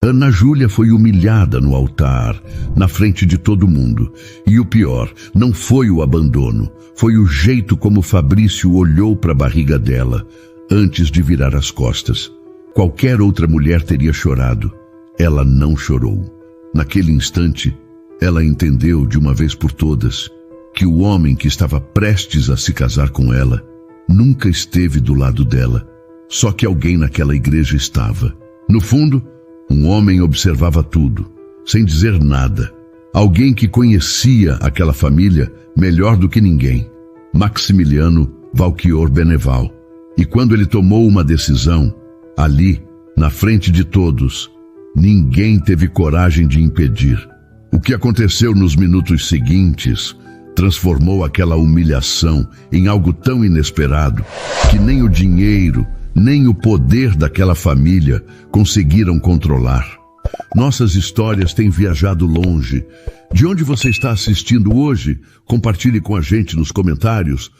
Ana Júlia foi humilhada no altar, na frente de todo mundo. E o pior, não foi o abandono, foi o jeito como Fabrício olhou para a barriga dela, antes de virar as costas. Qualquer outra mulher teria chorado. Ela não chorou. Naquele instante, ela entendeu de uma vez por todas que o homem que estava prestes a se casar com ela nunca esteve do lado dela. Só que alguém naquela igreja estava. No fundo, um homem observava tudo, sem dizer nada. Alguém que conhecia aquela família melhor do que ninguém. Maximiliano Valchior Beneval. E quando ele tomou uma decisão, ali, na frente de todos, ninguém teve coragem de impedir. O que aconteceu nos minutos seguintes transformou aquela humilhação em algo tão inesperado que nem o dinheiro, nem o poder daquela família conseguiram controlar. Nossas histórias têm viajado longe. De onde você está assistindo hoje? Compartilhe com a gente nos comentários.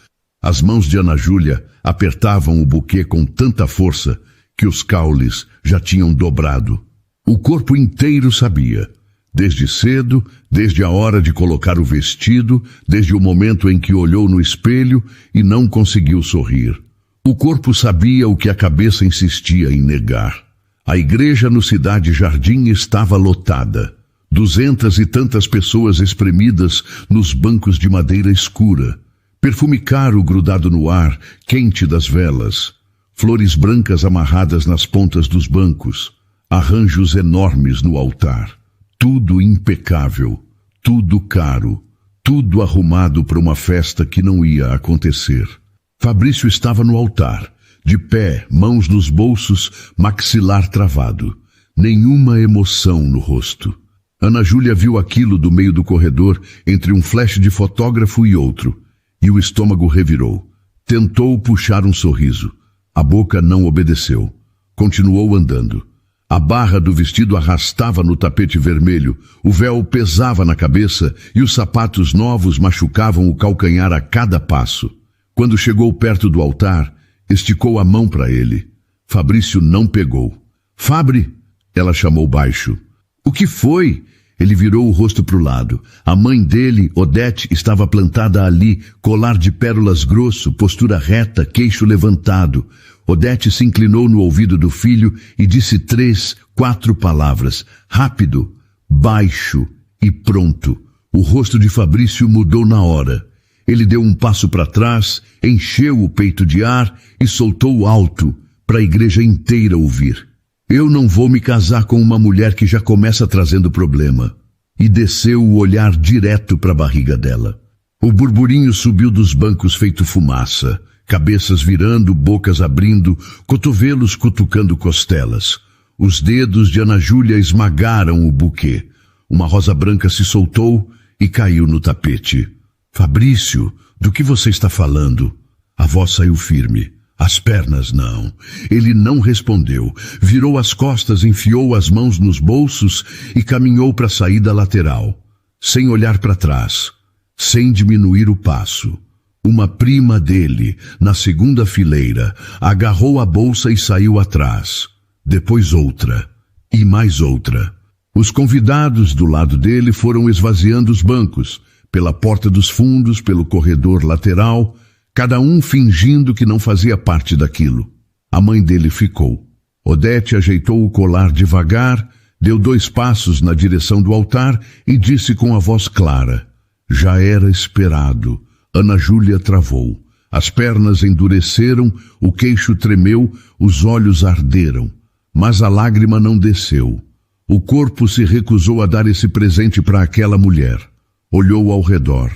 As mãos de Ana Júlia apertavam o buquê com tanta força que os caules já tinham dobrado. O corpo inteiro sabia. Desde cedo, desde a hora de colocar o vestido, desde o momento em que olhou no espelho e não conseguiu sorrir. O corpo sabia o que a cabeça insistia em negar. A igreja no Cidade Jardim estava lotada. 200 e tantas pessoas espremidas nos bancos de madeira escura. Perfume caro grudado no ar, quente das velas. Flores brancas amarradas nas pontas dos bancos. Arranjos enormes no altar. Tudo impecável, tudo caro, tudo arrumado para uma festa que não ia acontecer. Fabrício estava no altar, de pé, mãos nos bolsos, maxilar travado. Nenhuma emoção no rosto. Ana Júlia viu aquilo do meio do corredor, entre um flash de fotógrafo e outro, e o estômago revirou. Tentou puxar um sorriso. A boca não obedeceu. Continuou andando. A barra do vestido arrastava no tapete vermelho, o véu pesava na cabeça e os sapatos novos machucavam o calcanhar a cada passo. Quando chegou perto do altar, esticou a mão para ele. Fabrício não pegou. Fabri, ela chamou baixo. O que foi? Ele virou o rosto para o lado. A mãe dele, Odete, estava plantada ali, colar de pérolas grosso, postura reta, queixo levantado. Odete se inclinou no ouvido do filho e disse 3, 4 palavras. Rápido, baixo e pronto. O rosto de Fabrício mudou na hora. Ele deu um passo para trás, encheu o peito de ar e soltou alto, para a igreja inteira ouvir. Eu não vou me casar com uma mulher que já começa trazendo problema. E desceu o olhar direto para a barriga dela. O burburinho subiu dos bancos feito fumaça. Cabeças virando, bocas abrindo, cotovelos cutucando costelas. Os dedos de Ana Júlia esmagaram o buquê. Uma rosa branca se soltou e caiu no tapete. Fabrício, do que você está falando? A voz saiu firme. As pernas não. Ele não respondeu. Virou as costas, enfiou as mãos nos bolsos e caminhou para a saída lateral. Sem olhar para trás. Sem diminuir o passo. Uma prima dele, na segunda fileira, agarrou a bolsa e saiu atrás. Depois outra. E mais outra. Os convidados do lado dele foram esvaziando os bancos, pela porta dos fundos, pelo corredor lateral, cada um fingindo que não fazia parte daquilo. A mãe dele ficou. Odete ajeitou o colar devagar, deu 2 passos na direção do altar e disse com a voz clara. Já era esperado. Ana Júlia travou. As pernas endureceram, o queixo tremeu, os olhos arderam. Mas a lágrima não desceu. O corpo se recusou a dar esse presente para aquela mulher. Olhou ao redor.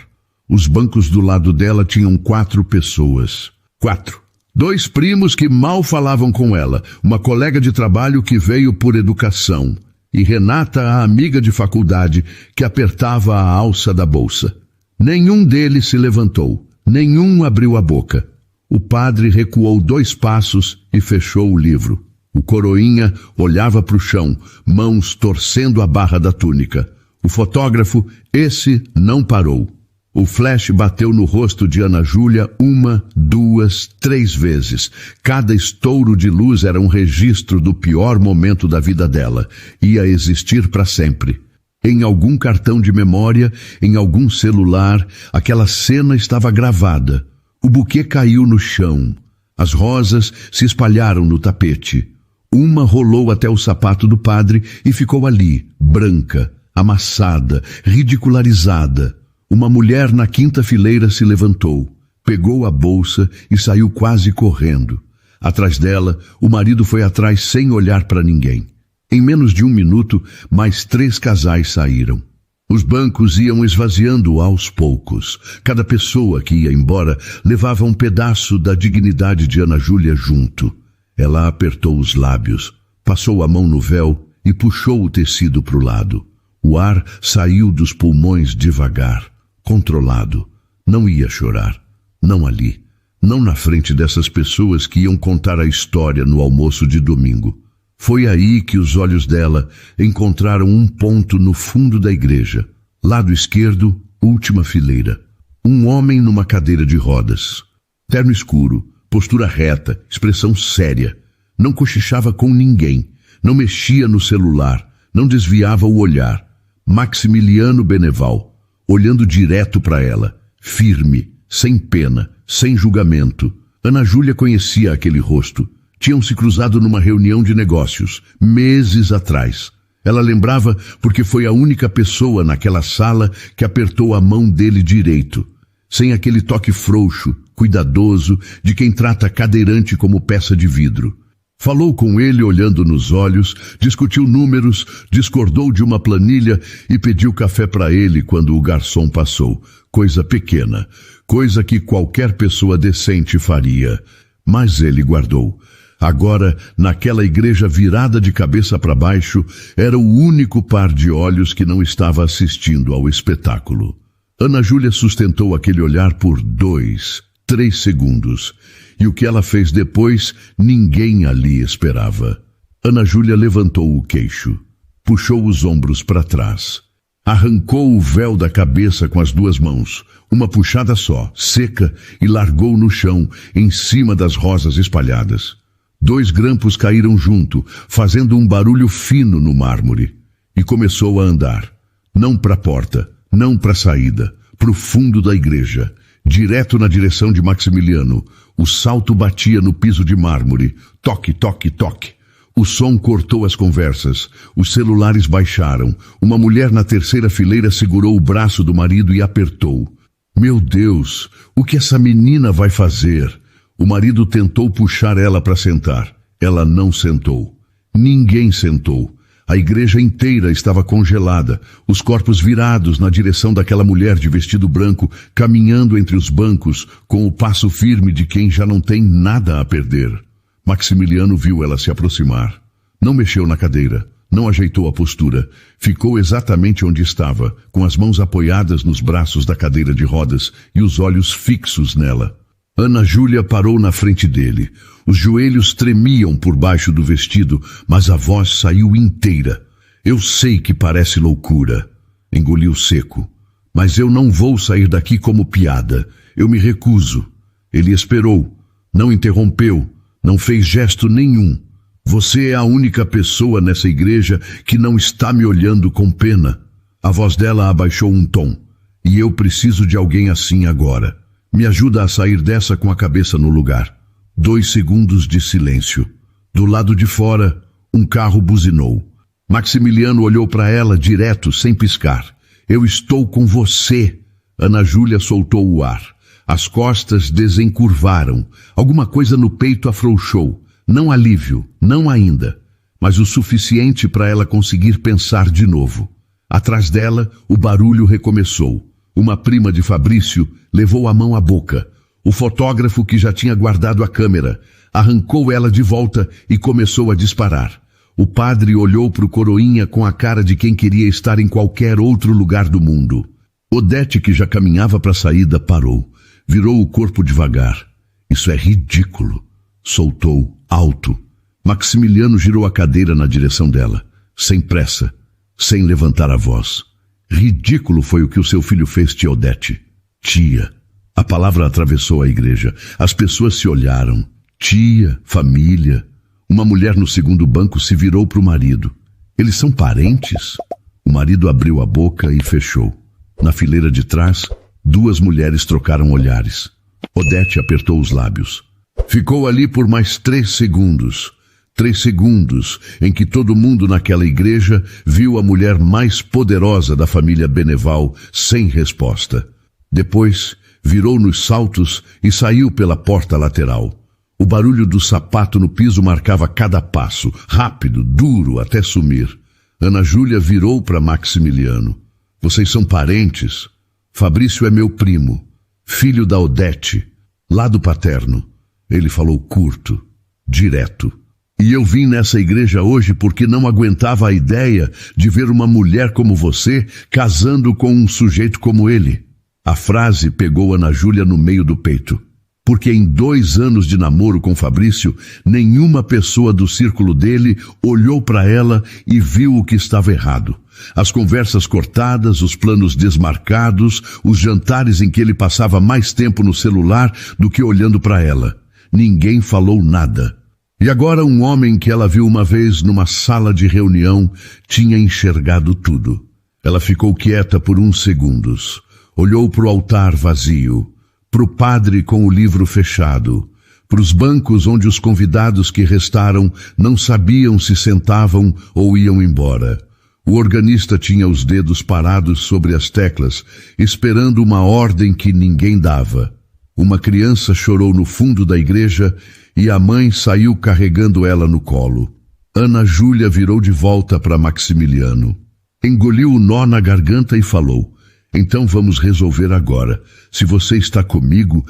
Os bancos do lado dela tinham 4 pessoas. 4. 2 primos que mal falavam com ela, uma colega de trabalho que veio por educação, e Renata, a amiga de faculdade, que apertava a alça da bolsa. Nenhum deles se levantou, nenhum abriu a boca. O padre recuou 2 passos e fechou o livro. O coroinha olhava para o chão, mãos torcendo a barra da túnica. O fotógrafo, esse não parou. O flash bateu no rosto de Ana Júlia 1, 2, 3 vezes. Cada estouro de luz era um registro do pior momento da vida dela. Ia existir para sempre. Em algum cartão de memória, em algum celular, aquela cena estava gravada. O buquê caiu no chão. As rosas se espalharam no tapete. Uma rolou até o sapato do padre e ficou ali, branca, amassada, ridicularizada. Uma mulher na 5ª fileira se levantou, pegou a bolsa e saiu quase correndo. Atrás dela, o marido foi atrás sem olhar para ninguém. Em menos de 1 minuto, mais 3 casais saíram. Os bancos iam esvaziando aos poucos. Cada pessoa que ia embora levava um pedaço da dignidade de Ana Júlia junto. Ela apertou os lábios, passou a mão no véu e puxou o tecido para o lado. O ar saiu dos pulmões devagar, controlado. Não ia chorar, não ali, não na frente dessas pessoas que iam contar a história no almoço de domingo. Foi aí que os olhos dela encontraram um ponto no fundo da igreja. Lado esquerdo, última fileira. Um homem numa cadeira de rodas. Terno escuro, postura reta, expressão séria. Não cochichava com ninguém, não mexia no celular, não desviava o olhar. Maximiliano Beneval, olhando direto para ela, firme, sem pena, sem julgamento. Ana Júlia conhecia aquele rosto. Tinham se cruzado numa reunião de negócios, meses atrás. Ela lembrava porque foi a única pessoa naquela sala que apertou a mão dele direito, sem aquele toque frouxo, cuidadoso, de quem trata cadeirante como peça de vidro. Falou com ele olhando nos olhos, discutiu números, discordou de uma planilha e pediu café para ele quando o garçom passou. Coisa pequena, coisa que qualquer pessoa decente faria. Mas ele guardou. Agora, naquela igreja virada de cabeça para baixo, era o único par de olhos que não estava assistindo ao espetáculo. Ana Júlia sustentou aquele olhar por 2, 3 segundos. E o que ela fez depois, ninguém ali esperava. Ana Júlia levantou o queixo, puxou os ombros para trás. Arrancou o véu da cabeça com as 2 mãos, uma puxada só, seca, e largou no chão, em cima das rosas espalhadas. 2 grampos caíram junto, fazendo um barulho fino no mármore. E começou a andar. Não para a porta, não para a saída, para o fundo da igreja, direto na direção de Maximiliano. O salto batia no piso de mármore. Toque, toque, toque. O som cortou as conversas. Os celulares baixaram. Uma mulher na 3ª fileira segurou o braço do marido e apertou. Meu Deus, o que essa menina vai fazer? O marido tentou puxar ela para sentar. Ela não sentou. Ninguém sentou. A igreja inteira estava congelada, os corpos virados na direção daquela mulher de vestido branco, caminhando entre os bancos, com o passo firme de quem já não tem nada a perder. Maximiliano viu ela se aproximar. Não mexeu na cadeira, não ajeitou a postura. Ficou exatamente onde estava, com as mãos apoiadas nos braços da cadeira de rodas e os olhos fixos nela. Ana Júlia parou na frente dele. Os joelhos tremiam por baixo do vestido, mas a voz saiu inteira. Eu sei que parece loucura. Engoliu seco. Mas eu não vou sair daqui como piada. Eu me recuso. Ele esperou. Não interrompeu. Não fez gesto nenhum. Você é a única pessoa nessa igreja que não está me olhando com pena. A voz dela abaixou um tom. E eu preciso de alguém assim agora. Me ajuda a sair dessa com a cabeça no lugar. 2 segundos de silêncio. Do lado de fora, um carro buzinou. Maximiliano olhou para ela direto, sem piscar. Eu estou com você. Ana Júlia soltou o ar. As costas desencurvaram. Alguma coisa no peito afrouxou. Não alívio, não ainda, mas o suficiente para ela conseguir pensar de novo. Atrás dela, o barulho recomeçou. Uma prima de Fabrício levou a mão à boca. O fotógrafo, que já tinha guardado a câmera, arrancou ela de volta e começou a disparar. O padre olhou para o coroinha com a cara de quem queria estar em qualquer outro lugar do mundo. Odete, que já caminhava para a saída, parou. Virou o corpo devagar. Isso é ridículo. Soltou, alto. Maximiliano girou a cadeira na direção dela, sem pressa, sem levantar a voz. Ridículo foi o que o seu filho fez, tia Odete. Tia. A palavra atravessou a igreja. As pessoas se olharam. Tia, família. Uma mulher no segundo banco se virou para o marido. Eles são parentes? O marido abriu a boca e fechou. Na fileira de trás, duas mulheres trocaram olhares. Odete apertou os lábios. Ficou ali por mais 3 segundos. 3 segundos em que todo mundo naquela igreja viu a mulher mais poderosa da família Beneval sem resposta. Depois, virou nos saltos e saiu pela porta lateral. O barulho do sapato no piso marcava cada passo, rápido, duro, até sumir. Ana Júlia virou para Maximiliano. Vocês são parentes? Fabrício é meu primo, filho da Odete, lado paterno. Ele falou curto, direto. E eu vim nessa igreja hoje porque não aguentava a ideia de ver uma mulher como você casando com um sujeito como ele. A frase pegou Ana Júlia no meio do peito. Porque em 2 anos de namoro com Fabrício, nenhuma pessoa do círculo dele olhou para ela e viu o que estava errado. As conversas cortadas, os planos desmarcados, os jantares em que ele passava mais tempo no celular do que olhando para ela. Ninguém falou nada. E agora um homem que ela viu uma vez numa sala de reunião tinha enxergado tudo. Ela ficou quieta por uns segundos. Olhou para o altar vazio. Para o padre com o livro fechado, para os bancos onde os convidados que restaram não sabiam se sentavam ou iam embora. O organista tinha os dedos parados sobre as teclas, esperando uma ordem que ninguém dava. Uma criança chorou no fundo da igreja e a mãe saiu carregando ela no colo. Ana Júlia virou de volta para Maximiliano. Engoliu o nó na garganta e falou: então vamos resolver agora. Se você está comigo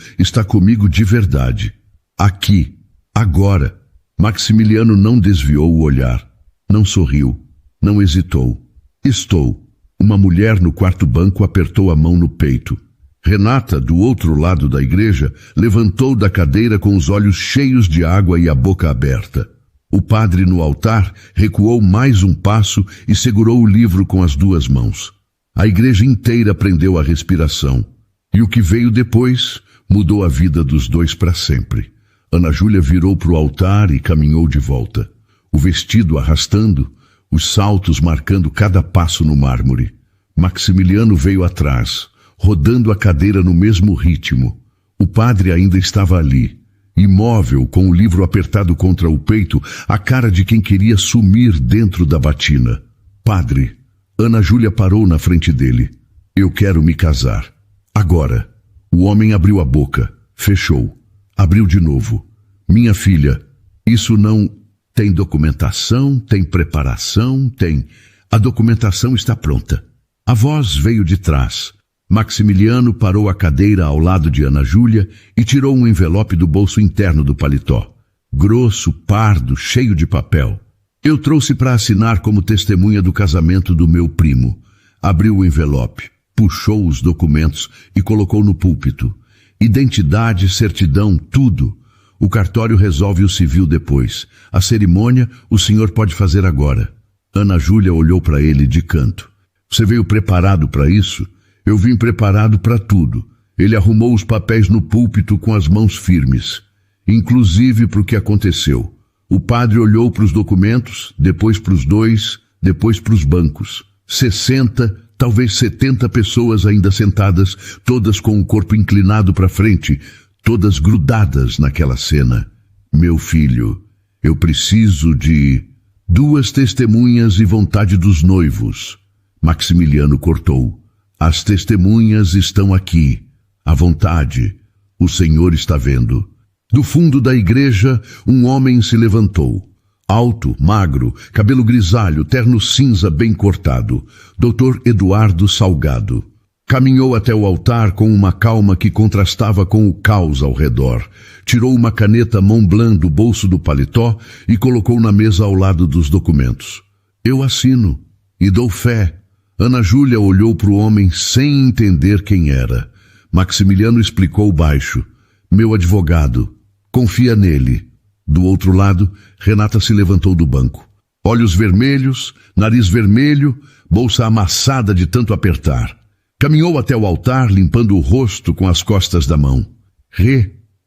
de verdade. Aqui, agora. Maximiliano não desviou o olhar. Não sorriu. Não hesitou. Estou. Uma mulher no quarto banco apertou a mão no peito. Renata, do outro lado da igreja, levantou da cadeira com os olhos cheios de água e a boca aberta. O padre no altar recuou mais um passo e segurou o livro com as 2 mãos. A igreja inteira prendeu a respiração. E o que veio depois mudou a vida dos dois para sempre. Ana Júlia virou para o altar e caminhou de volta. O vestido arrastando, os saltos marcando cada passo no mármore. Maximiliano veio atrás, rodando a cadeira no mesmo ritmo. O padre ainda estava ali, imóvel, com o livro apertado contra o peito, a cara de quem queria sumir dentro da batina. Padre, Ana Júlia parou na frente dele. Eu quero me casar. Agora. O homem abriu a boca, fechou, abriu de novo. Minha filha, isso não tem documentação, tem preparação, tem... A documentação está pronta. A voz veio de trás. Maximiliano parou a cadeira ao lado de Ana Júlia e tirou um envelope do bolso interno do paletó. Grosso, pardo, cheio de papel. Eu trouxe para assinar como testemunha do casamento do meu primo. Abriu o envelope, puxou os documentos e colocou no púlpito. Identidade, certidão, tudo. O cartório resolve o civil depois. A cerimônia o senhor pode fazer agora. Ana Júlia olhou para ele de canto. Você veio preparado para isso? Eu vim preparado para tudo. Ele arrumou os papéis no púlpito com as mãos firmes. Inclusive para o que aconteceu. O padre olhou para os documentos, depois para os dois, depois para os bancos. 60, talvez 70 pessoas ainda sentadas, todas com o corpo inclinado para frente, todas grudadas naquela cena. Meu filho, eu preciso de 2 testemunhas e vontade dos noivos. Maximiliano cortou. As testemunhas estão aqui. A vontade. O Senhor está vendo. Do fundo da igreja, um homem se levantou. Alto, magro, cabelo grisalho, terno cinza bem cortado. Dr. Eduardo Salgado. Caminhou até o altar com uma calma que contrastava com o caos ao redor. Tirou uma caneta Montblanc do bolso do paletó e colocou na mesa ao lado dos documentos. Eu assino e dou fé. Ana Júlia olhou para o homem sem entender quem era. Maximiliano explicou baixo. Meu advogado. Confia nele. Do outro lado, Renata se levantou do banco. Olhos vermelhos, nariz vermelho, bolsa amassada de tanto apertar. Caminhou até o altar, limpando o rosto com as costas da mão.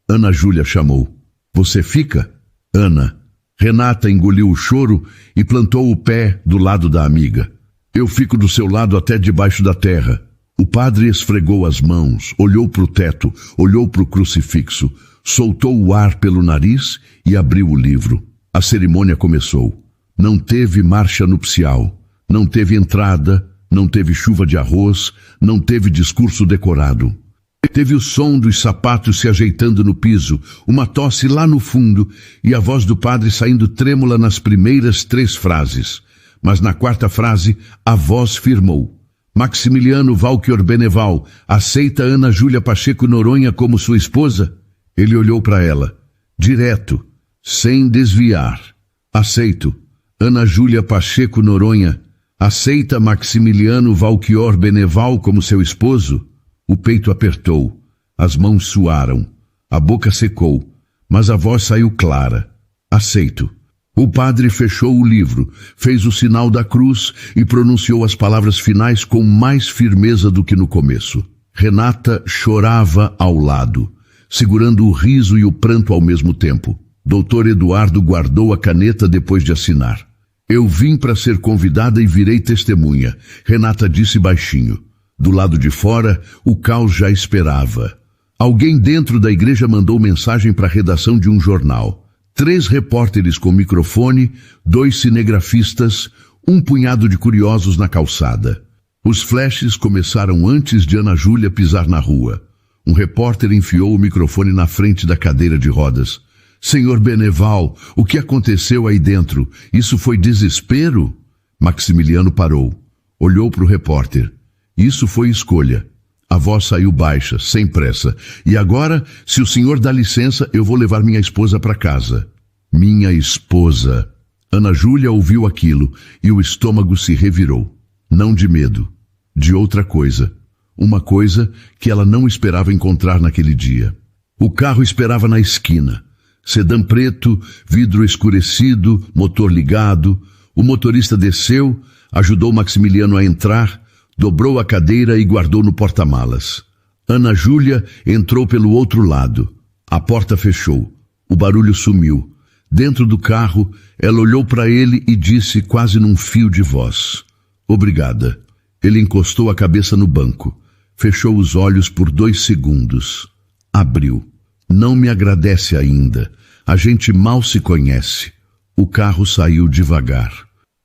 Ana Júlia chamou. Você fica? Ana. Renata engoliu o choro e plantou o pé do lado da amiga. Eu fico do seu lado até debaixo da terra. O padre esfregou as mãos, olhou para o teto, olhou para o crucifixo, soltou o ar pelo nariz e abriu o livro. A cerimônia começou. Não teve marcha nupcial, não teve entrada, não teve chuva de arroz, não teve discurso decorado. Teve o som dos sapatos se ajeitando no piso, uma tosse lá no fundo e a voz do padre saindo trêmula nas primeiras 3 frases. Mas na 4ª frase, a voz firmou. Maximiliano Valchior Beneval aceita Ana Júlia Pacheco Noronha como sua esposa? Ele olhou para ela, direto, sem desviar. Aceito. Ana Júlia Pacheco Noronha aceita Maximiliano Valchior Beneval como seu esposo? O peito apertou, as mãos suaram, a boca secou, mas a voz saiu clara. Aceito. O padre fechou o livro, fez o sinal da cruz e pronunciou as palavras finais com mais firmeza do que no começo. Renata chorava ao lado, segurando o riso e o pranto ao mesmo tempo. Dr. Eduardo guardou a caneta depois de assinar. Eu vim para ser convidada e virei testemunha, Renata disse baixinho. Do lado de fora, o caos já esperava. Alguém dentro da igreja mandou mensagem para a redação de um jornal. 3 repórteres com microfone, 2 cinegrafistas, um punhado de curiosos na calçada. Os flashes começaram antes de Ana Júlia pisar na rua. Um repórter enfiou o microfone na frente da cadeira de rodas. Senhor Beneval, o que aconteceu aí dentro? Isso foi desespero? Maximiliano parou. Olhou para o repórter. Isso foi escolha. A voz saiu baixa, sem pressa. E agora, se o senhor dá licença, eu vou levar minha esposa para casa. Minha esposa. Ana Júlia ouviu aquilo e o estômago se revirou. Não de medo, de outra coisa. Uma coisa que ela não esperava encontrar naquele dia. O carro esperava na esquina. Sedã preto, vidro escurecido, motor ligado. O motorista desceu, ajudou Maximiliano a entrar, dobrou a cadeira e guardou no porta-malas. Ana Júlia entrou pelo outro lado. A porta fechou. O barulho sumiu. Dentro do carro, ela olhou para ele e disse quase num fio de voz. Obrigada. Ele encostou a cabeça no banco. Fechou os olhos por 2 segundos. Abriu. Não me agradece ainda. A gente mal se conhece. O carro saiu devagar.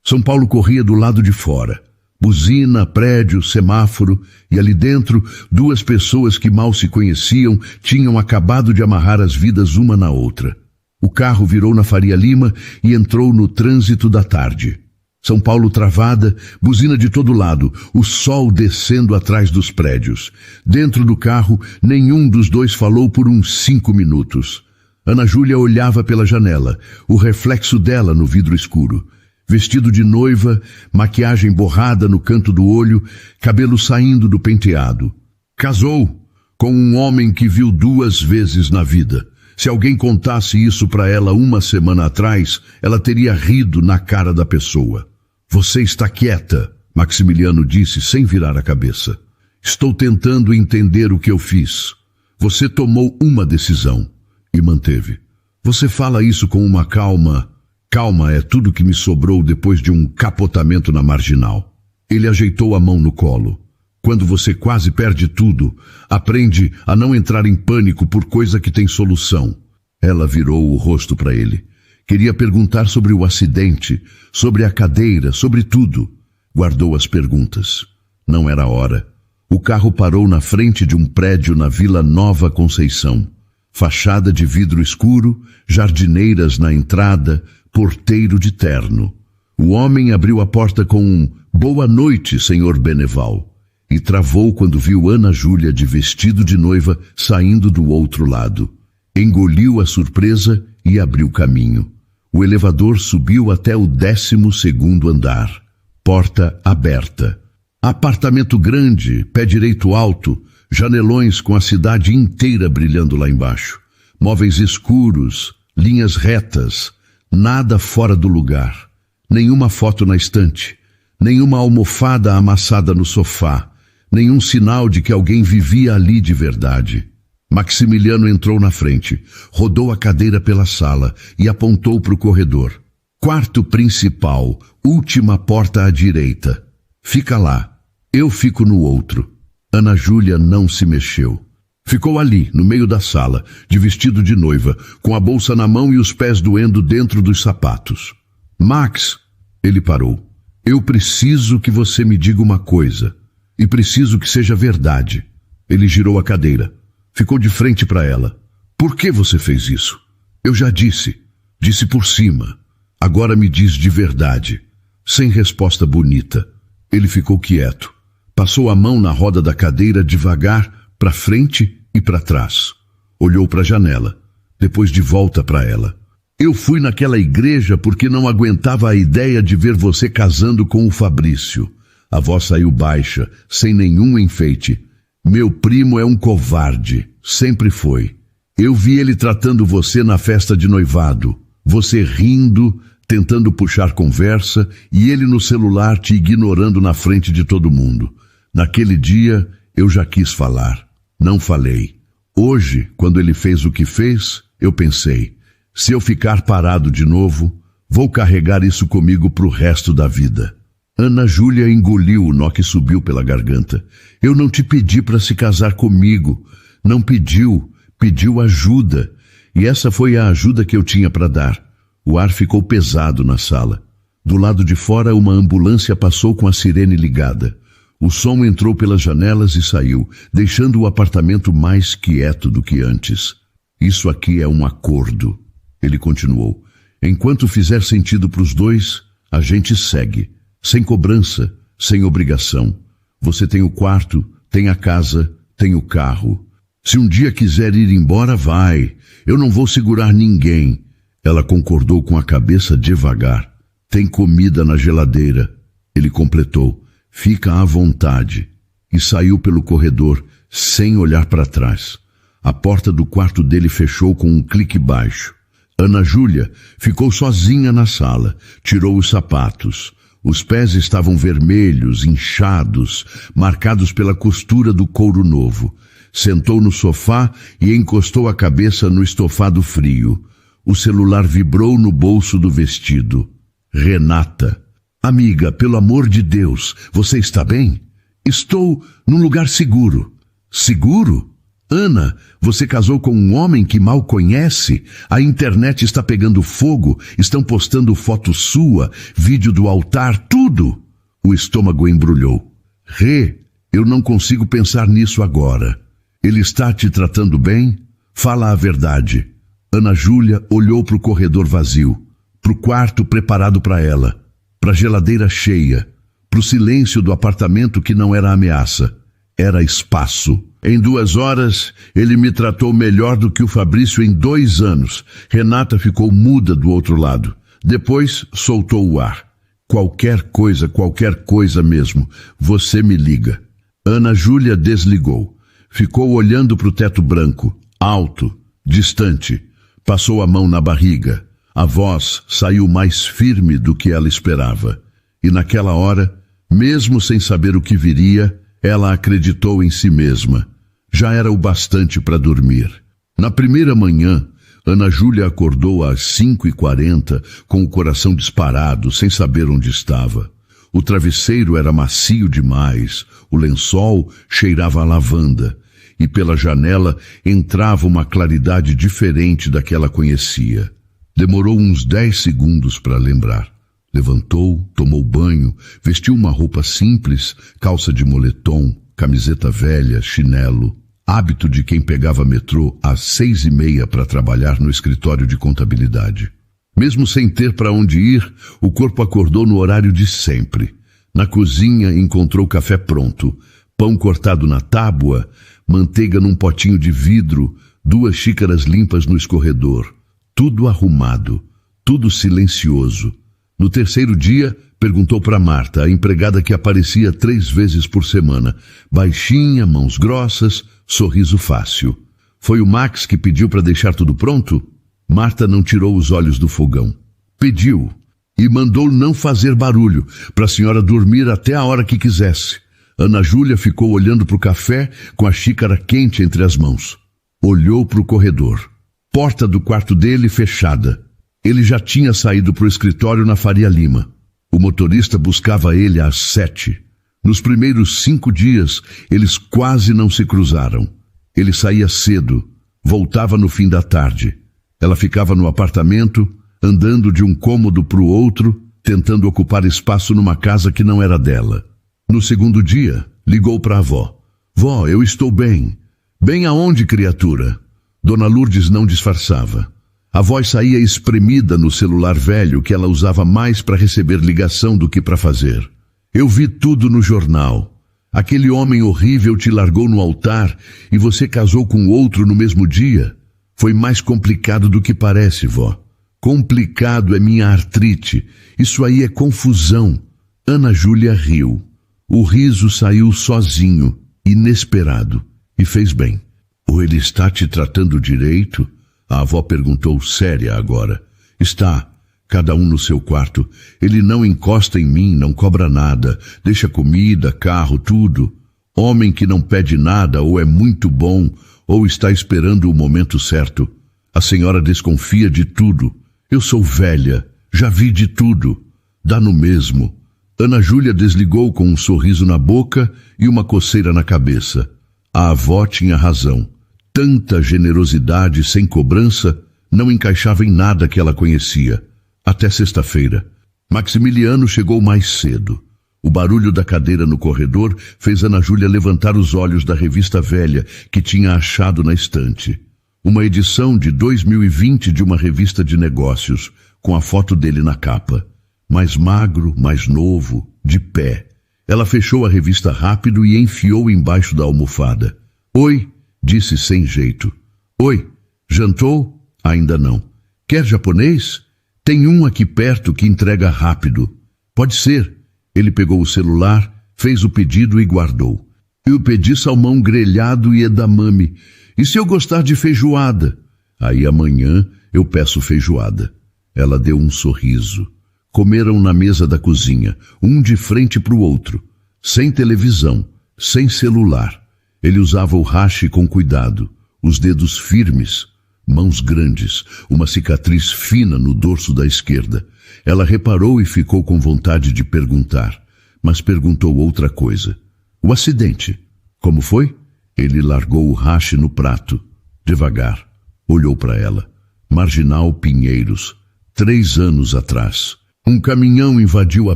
São Paulo corria do lado de fora. Buzina, prédio, semáforo, e ali dentro, 2 pessoas que mal se conheciam tinham acabado de amarrar as vidas uma na outra. O carro virou na Faria Lima e entrou no trânsito da tarde. São Paulo travada, buzina de todo lado, o sol descendo atrás dos prédios. Dentro do carro, nenhum dos 2 falou por uns 5 minutos. Ana Júlia olhava pela janela, o reflexo dela no vidro escuro. Vestido de noiva, maquiagem borrada no canto do olho, cabelo saindo do penteado. Casou com um homem que viu 2 vezes na vida. Se alguém contasse isso para ela 1 semana atrás, ela teria rido na cara da pessoa. Você está quieta, Maximiliano disse sem virar a cabeça. Estou tentando entender o que eu fiz. Você tomou uma decisão e manteve. Você fala isso com uma calma. Calma é tudo que me sobrou depois de um capotamento na marginal. Ele ajeitou a mão no colo. Quando você quase perde tudo, aprende a não entrar em pânico por coisa que tem solução. Ela virou o rosto para ele. Queria perguntar sobre o acidente, sobre a cadeira, sobre tudo. Guardou as perguntas. Não era hora. O carro parou na frente de um prédio na Vila Nova Conceição. Fachada de vidro escuro, jardineiras na entrada, porteiro de terno. O homem abriu a porta com um "Boa noite, senhor Beneval", e travou quando viu Ana Júlia de vestido de noiva saindo do outro lado. Engoliu a surpresa e abriu caminho. O elevador subiu até o 12º andar. Porta aberta. Apartamento grande, pé direito alto, janelões com a cidade inteira brilhando lá embaixo. Móveis escuros, linhas retas, nada fora do lugar. Nenhuma foto na estante, nenhuma almofada amassada no sofá, nenhum sinal de que alguém vivia ali de verdade. Maximiliano entrou na frente, rodou a cadeira pela sala e apontou para o corredor. Quarto principal, última porta à direita. Fica lá, eu fico no outro. Ana Júlia não se mexeu. Ficou ali, no meio da sala, de vestido de noiva, com a bolsa na mão e os pés doendo dentro dos sapatos. Max, ele parou. Eu preciso que você me diga uma coisa. E preciso que seja verdade. Ele girou a cadeira. Ficou de frente para ela. Por que você fez isso? Eu já disse. Disse por cima. Agora me diz de verdade. Sem resposta bonita. Ele ficou quieto. Passou a mão na roda da cadeira devagar, para frente e para trás. Olhou para a janela. Depois de volta para ela. Eu fui naquela igreja porque não aguentava a ideia de ver você casando com o Fabrício. A voz saiu baixa, sem nenhum enfeite. Meu primo é um covarde. Sempre foi. Eu vi ele tratando você na festa de noivado. Você rindo, tentando puxar conversa, e ele no celular te ignorando na frente de todo mundo. Naquele dia, eu já quis falar. Não falei. Hoje, quando ele fez o que fez, eu pensei, se eu ficar parado de novo, vou carregar isso comigo pro resto da vida. Ana Júlia engoliu o nó que subiu pela garganta. Eu não te pedi para se casar comigo. Não pediu, pediu ajuda. E essa foi a ajuda que eu tinha para dar. O ar ficou pesado na sala. Do lado de fora, uma ambulância passou com a sirene ligada. O som entrou pelas janelas e saiu, deixando o apartamento mais quieto do que antes. Isso aqui é um acordo. Ele continuou. Enquanto fizer sentido para os dois, a gente segue. Sem cobrança, sem obrigação. Você tem o quarto, tem a casa, tem o carro. Se um dia quiser ir embora, vai. Eu não vou segurar ninguém. Ela concordou com a cabeça devagar. Tem comida na geladeira. Ele completou. Fica à vontade. E saiu pelo corredor, sem olhar para trás. A porta do quarto dele fechou com um clique baixo. Ana Júlia ficou sozinha na sala. Tirou os sapatos. Os pés estavam vermelhos, inchados, marcados pela costura do couro novo. Sentou no sofá e encostou a cabeça no estofado frio. O celular vibrou no bolso do vestido. Renata. Amiga, pelo amor de Deus, você está bem? Estou num lugar seguro. Seguro? Ana, você casou com um homem que mal conhece? A internet está pegando fogo, estão postando foto sua, vídeo do altar, tudo. O estômago embrulhou. Rê, eu não consigo pensar nisso agora. Ele está te tratando bem? Fala a verdade. Ana Júlia olhou para o corredor vazio, para o quarto preparado para ela, para a geladeira cheia, para o silêncio do apartamento que não era ameaça, era espaço. Em 2 horas, ele me tratou melhor do que o Fabrício em 2 anos. Renata ficou muda do outro lado. Depois, soltou o ar. Qualquer coisa mesmo. Você me liga. Ana Júlia desligou. Ficou olhando para o teto branco, alto, distante. Passou a mão na barriga. A voz saiu mais firme do que ela esperava. E naquela hora, mesmo sem saber o que viria, ela acreditou em si mesma. Já era o bastante para dormir. Na primeira manhã, Ana Júlia acordou às 5h40 com o coração disparado, sem saber onde estava. O travesseiro era macio demais, o lençol cheirava a lavanda, e pela janela entrava uma claridade diferente da que ela conhecia. Demorou uns 10 segundos para lembrar. Levantou, tomou banho, vestiu uma roupa simples, calça de moletom, camiseta velha, chinelo. Hábito de quem pegava metrô às 6h30 para trabalhar no escritório de contabilidade. Mesmo sem ter para onde ir, o corpo acordou no horário de sempre. Na cozinha encontrou café pronto, pão cortado na tábua, manteiga num potinho de vidro, 2 xícaras limpas no escorredor. Tudo arrumado, tudo silencioso. No terceiro dia, perguntou para Marta, a empregada que aparecia 3 vezes por semana. Baixinha, mãos grossas, sorriso fácil. Foi o Max que pediu para deixar tudo pronto? Marta não tirou os olhos do fogão. Pediu. E mandou não fazer barulho, para a senhora dormir até a hora que quisesse. Ana Júlia ficou olhando para o café com a xícara quente entre as mãos. Olhou para o corredor. Porta do quarto dele fechada. Ele já tinha saído para o escritório na Faria Lima. O motorista buscava ele às 7. Nos primeiros 5 dias, eles quase não se cruzaram. Ele saía cedo, voltava no fim da tarde. Ela ficava no apartamento, andando de um cômodo para o outro, tentando ocupar espaço numa casa que não era dela. No segundo dia, ligou para a avó. Vó, eu estou bem. Bem aonde, criatura? Dona Lourdes não disfarçava. A voz saía espremida no celular velho que ela usava mais para receber ligação do que para fazer. Eu vi tudo no jornal. Aquele homem horrível te largou no altar e você casou com outro no mesmo dia. Foi mais complicado do que parece, vó. Complicado é minha artrite. Isso aí é confusão. Ana Júlia riu. O riso saiu sozinho, inesperado, e fez bem. Ou ele está te tratando direito? A avó perguntou séria agora. Está, cada um no seu quarto. Ele não encosta em mim, não cobra nada. Deixa comida, carro, tudo. Homem que não pede nada ou é muito bom ou está esperando o momento certo. A senhora desconfia de tudo. Eu sou velha, já vi de tudo. Dá no mesmo. Ana Júlia desligou com um sorriso na boca e uma coceira na cabeça. A avó tinha razão. Tanta generosidade sem cobrança não encaixava em nada que ela conhecia. Até sexta-feira. Maximiliano chegou mais cedo. O barulho da cadeira no corredor fez Ana Júlia levantar os olhos da revista velha que tinha achado na estante. Uma edição de 2020 de uma revista de negócios, com a foto dele na capa. Mais magro, mais novo, de pé. Ela fechou a revista rápido e enfiou embaixo da almofada. Oi, disse sem jeito. Oi, jantou? Ainda não. Quer japonês? Tem um aqui perto que entrega rápido. Pode ser. Ele pegou o celular, fez o pedido e guardou. Eu pedi salmão grelhado e edamame. E se eu gostar de feijoada? Aí amanhã eu peço feijoada. Ela deu um sorriso. Comeram na mesa da cozinha, um de frente para o outro. Sem televisão, sem celular. Ele usava o hashi com cuidado, os dedos firmes, mãos grandes, uma cicatriz fina no dorso da esquerda. Ela reparou e ficou com vontade de perguntar, mas perguntou outra coisa. O acidente, como foi? Ele largou o hashi no prato, devagar. Olhou para ela. Marginal Pinheiros, 3 anos atrás. Um caminhão invadiu a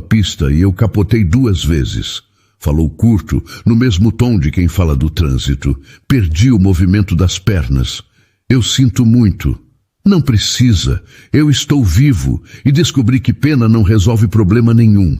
pista e eu capotei 2 vezes. Falou curto, no mesmo tom de quem fala do trânsito. Perdi o movimento das pernas. Eu sinto muito. Não precisa. Eu estou vivo e descobri que pena não resolve problema nenhum.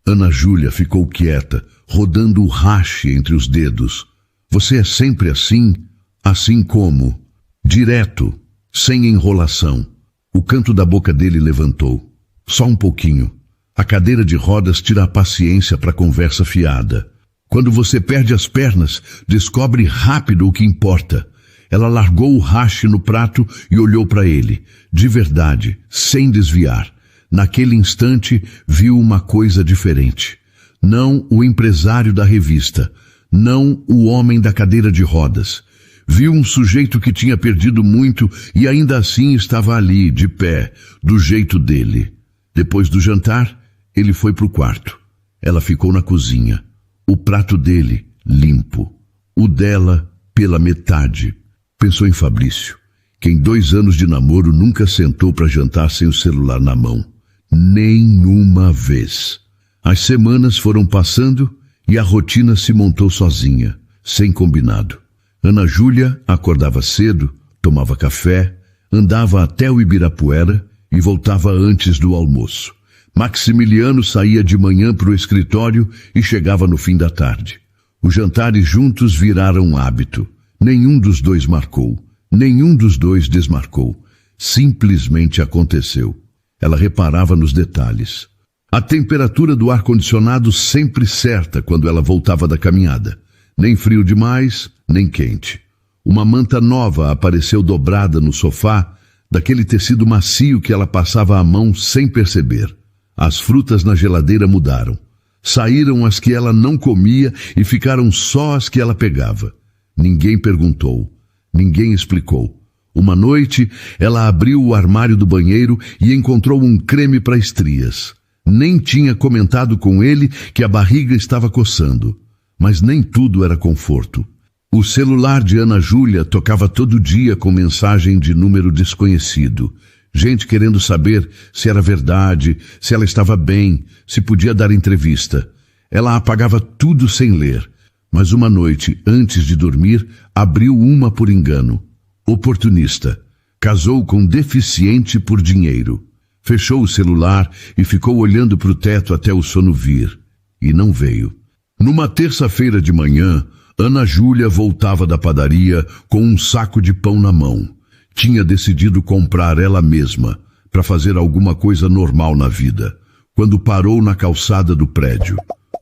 Ana Júlia ficou quieta, rodando o hashi entre os dedos. Você é sempre assim? Assim como? Direto, sem enrolação. O canto da boca dele levantou. Só um pouquinho. A cadeira de rodas tira a paciência para conversa fiada. Quando você perde as pernas, descobre rápido o que importa. Ela largou o hashi no prato e olhou para ele, de verdade, sem desviar. Naquele instante, viu uma coisa diferente. Não o empresário da revista, não o homem da cadeira de rodas. Viu um sujeito que tinha perdido muito e ainda assim estava ali, de pé, do jeito dele. Depois do jantar, ele foi para o quarto. Ela ficou na cozinha. O prato dele, limpo. O dela, pela metade. Pensou em Fabrício, que em 2 anos de namoro nunca sentou para jantar sem o celular na mão. Nenhuma vez. As semanas foram passando e a rotina se montou sozinha, sem combinado. Ana Júlia acordava cedo, tomava café, andava até o Ibirapuera e voltava antes do almoço. Maximiliano saía de manhã para o escritório e chegava no fim da tarde. Os jantares juntos viraram um hábito. Nenhum dos dois marcou, nenhum dos dois desmarcou. Simplesmente aconteceu. Ela reparava nos detalhes. A temperatura do ar-condicionado sempre certa quando ela voltava da caminhada. Nem frio demais, nem quente. Uma manta nova apareceu dobrada no sofá, daquele tecido macio que ela passava a mão sem perceber. As frutas na geladeira mudaram. Saíram as que ela não comia e ficaram só as que ela pegava. Ninguém perguntou, ninguém explicou. Uma noite, ela abriu o armário do banheiro e encontrou um creme para estrias. Nem tinha comentado com ele que a barriga estava coçando. Mas nem tudo era conforto. O celular de Ana Júlia tocava todo dia com mensagem de número desconhecido. Gente querendo saber se era verdade, se ela estava bem, se podia dar entrevista. Ela apagava tudo sem ler. Mas uma noite, antes de dormir, abriu uma por engano. Oportunista. Casou com deficiente por dinheiro. Fechou o celular e ficou olhando para o teto até o sono vir. E não veio. Numa terça-feira de manhã, Ana Júlia voltava da padaria com um saco de pão na mão. Tinha decidido comprar ela mesma, para fazer alguma coisa normal na vida, quando parou na calçada do prédio.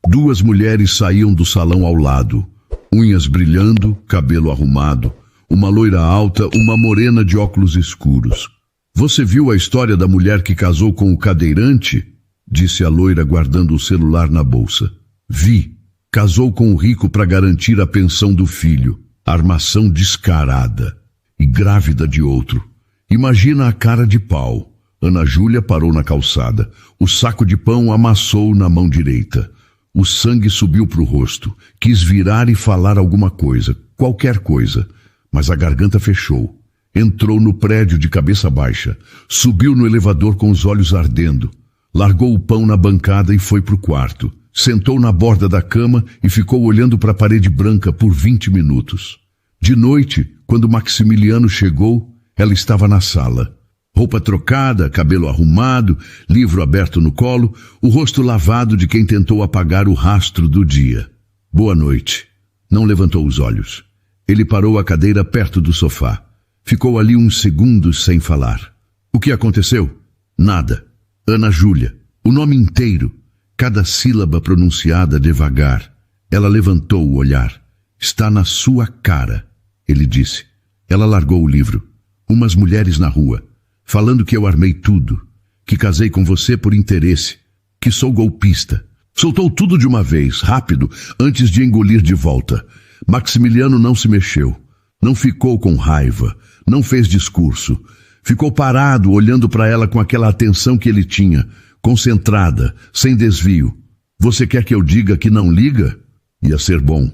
Duas mulheres saíam do salão ao lado, unhas brilhando, cabelo arrumado, uma loira alta, uma morena de óculos escuros. Você viu a história da mulher que casou com o cadeirante? Disse a loira guardando o celular na bolsa. Vi. Casou com o rico para garantir a pensão do filho. Armação descarada. E grávida de outro. Imagina a cara de pau. Ana Júlia parou na calçada. O saco de pão amassou na mão direita. O sangue subiu para o rosto. Quis virar e falar alguma coisa, qualquer coisa. Mas a garganta fechou. Entrou no prédio de cabeça baixa. Subiu no elevador com os olhos ardendo. Largou o pão na bancada e foi para o quarto. Sentou na borda da cama e ficou olhando para a parede branca por 20 minutos. De noite, quando Maximiliano chegou, ela estava na sala. Roupa trocada, cabelo arrumado, livro aberto no colo, o rosto lavado de quem tentou apagar o rastro do dia. Boa noite. Não levantou os olhos. Ele parou a cadeira perto do sofá. Ficou ali uns segundos sem falar. O que aconteceu? Nada. Ana Júlia. O nome inteiro. Cada sílaba pronunciada devagar. Ela levantou o olhar. Está na sua cara, ele disse. Ela largou o livro. Umas mulheres na rua, falando que eu armei tudo, que casei com você por interesse, que sou golpista. Soltou tudo de uma vez, rápido, antes de engolir de volta. Maximiliano não se mexeu. Não ficou com raiva. Não fez discurso. Ficou parado, olhando para ela com aquela atenção que ele tinha. Concentrada, sem desvio. Você quer que eu diga que não liga? Ia ser bom.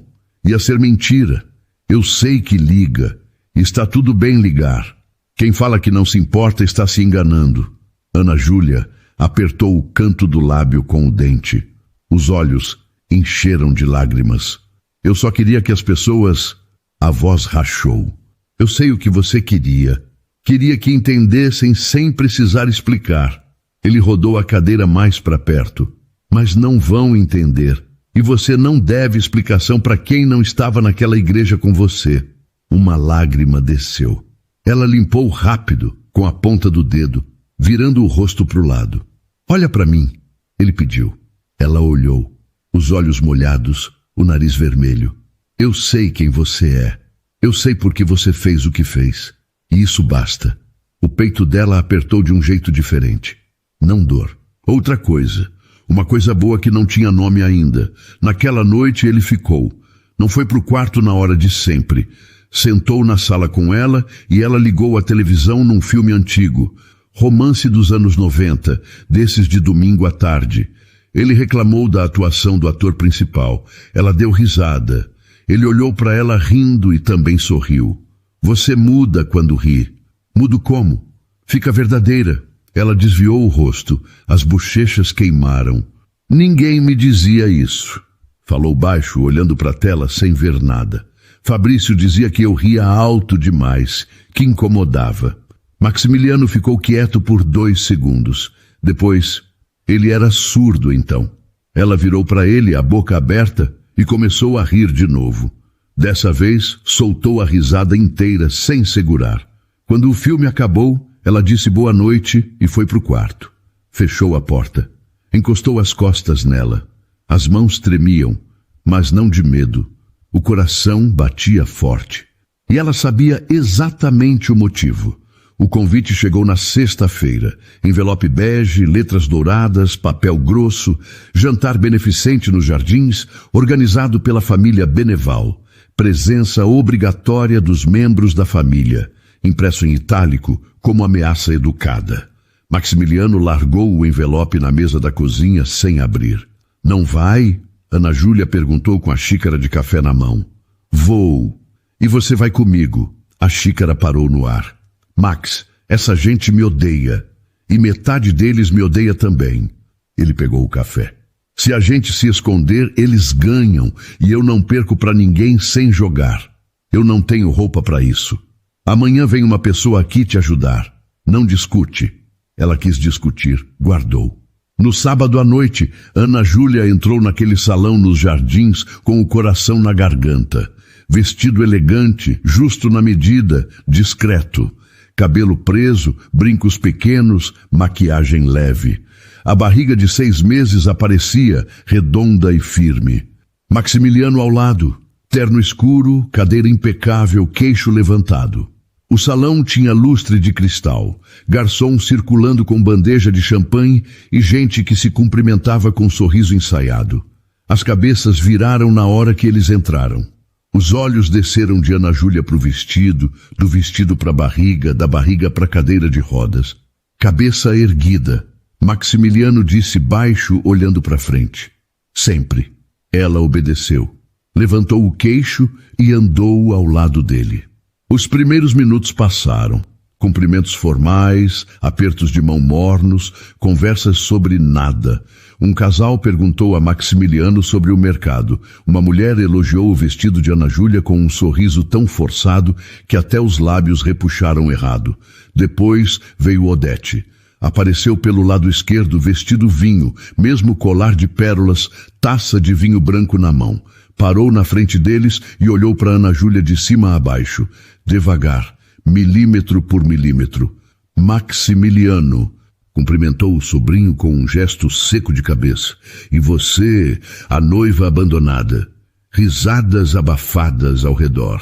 Ia ser mentira. Eu sei que liga. Está tudo bem ligar. Quem fala que não se importa está se enganando. Ana Júlia apertou o canto do lábio com o dente. Os olhos encheram de lágrimas. Eu só queria que as pessoas... A voz rachou. Eu sei o que você queria. Queria que entendessem sem precisar explicar. Ele rodou a cadeira mais para perto. Mas não vão entender. E você não deve explicação para quem não estava naquela igreja com você. Uma lágrima desceu. Ela limpou rápido, com a ponta do dedo, virando o rosto para o lado. Olha para mim, ele pediu. Ela olhou, os olhos molhados, o nariz vermelho. Eu sei quem você é. Eu sei por que você fez o que fez. E isso basta. O peito dela apertou de um jeito diferente. Não dor. Outra coisa. Uma coisa boa que não tinha nome ainda. Naquela noite ele ficou. Não foi para o quarto na hora de sempre. Sentou na sala com ela e ela ligou a televisão num filme antigo. Romance dos anos 90, desses de domingo à tarde. Ele reclamou da atuação do ator principal. Ela deu risada. Ele olhou para ela rindo e também sorriu. Você muda quando ri. Mudo como? Fica verdadeira. Ela desviou o rosto. As bochechas queimaram. Ninguém me dizia isso. Falou baixo, olhando para a tela sem ver nada. Fabrício dizia que eu ria alto demais, que incomodava. Maximiliano ficou quieto por 2 segundos. Depois, ele era surdo então. Ela virou para ele, a boca aberta, e começou a rir de novo. Dessa vez, soltou a risada inteira, sem segurar. Quando o filme acabou, ela disse boa noite e foi para o quarto. Fechou a porta. Encostou as costas nela. As mãos tremiam, mas não de medo. O coração batia forte. E ela sabia exatamente o motivo. O convite chegou na sexta-feira. Envelope bege, letras douradas, papel grosso, jantar beneficente nos jardins, organizado pela família Beneval. Presença obrigatória dos membros da família, impresso em itálico como ameaça educada. Maximiliano largou o envelope na mesa da cozinha sem abrir. Não vai? Ana Júlia perguntou com a xícara de café na mão. Vou. E você vai comigo. A xícara parou no ar. Max, essa gente me odeia. E metade deles me odeia também. Ele pegou o café. Se a gente se esconder, eles ganham. E eu não perco para ninguém sem jogar. Eu não tenho roupa para isso. Amanhã vem uma pessoa aqui te ajudar. Não discute. Ela quis discutir. Guardou. No sábado à noite, Ana Júlia entrou naquele salão nos jardins com o coração na garganta. Vestido elegante, justo na medida, discreto. Cabelo preso, brincos pequenos, maquiagem leve. A barriga de 6 meses aparecia, redonda e firme. Maximiliano ao lado, terno escuro, cadeira impecável, queixo levantado. O salão tinha lustre de cristal, garçom circulando com bandeja de champanhe e gente que se cumprimentava com um sorriso ensaiado. As cabeças viraram na hora que eles entraram. Os olhos desceram de Ana Júlia para o vestido, do vestido para a barriga, da barriga para a cadeira de rodas. Cabeça erguida. Maximiliano disse baixo, olhando para frente. Sempre. Ela obedeceu. Levantou o queixo e andou ao lado dele. Os primeiros minutos passaram. Cumprimentos formais, apertos de mão mornos, conversas sobre nada. Um casal perguntou a Maximiliano sobre o mercado. Uma mulher elogiou o vestido de Ana Júlia com um sorriso tão forçado que até os lábios repuxaram errado. Depois veio Odete. Apareceu pelo lado esquerdo vestido vinho, mesmo colar de pérolas, taça de vinho branco na mão. Parou na frente deles e olhou para Ana Júlia de cima a baixo. Devagar, milímetro por milímetro. Maximiliano, cumprimentou o sobrinho com um gesto seco de cabeça. E você, a noiva abandonada. Risadas abafadas ao redor.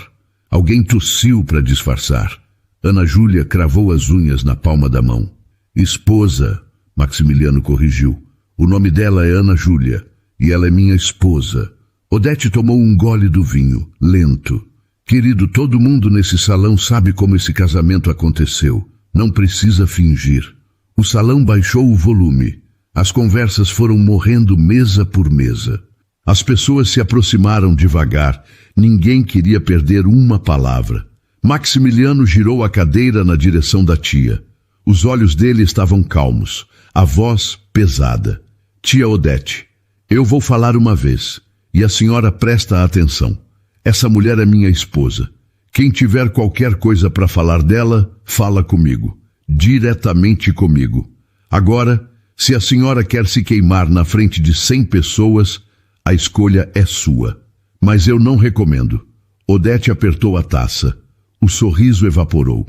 Alguém tossiu para disfarçar. Ana Júlia cravou as unhas na palma da mão. Esposa, Maximiliano corrigiu. O nome dela é Ana Júlia, e ela é minha esposa. Odete tomou um gole do vinho, lento. Querido, todo mundo nesse salão sabe como esse casamento aconteceu. Não precisa fingir. O salão baixou o volume. As conversas foram morrendo mesa por mesa. As pessoas se aproximaram devagar. Ninguém queria perder uma palavra. Maximiliano girou a cadeira na direção da tia. Os olhos dele estavam calmos, a voz pesada. Tia Odete, eu vou falar uma vez, e a senhora presta atenção. Essa mulher é minha esposa. Quem tiver qualquer coisa para falar dela, fala comigo, diretamente comigo. Agora, se a senhora quer se queimar na frente de 100 pessoas, a escolha é sua. Mas eu não recomendo. Odete apertou a taça. O sorriso evaporou.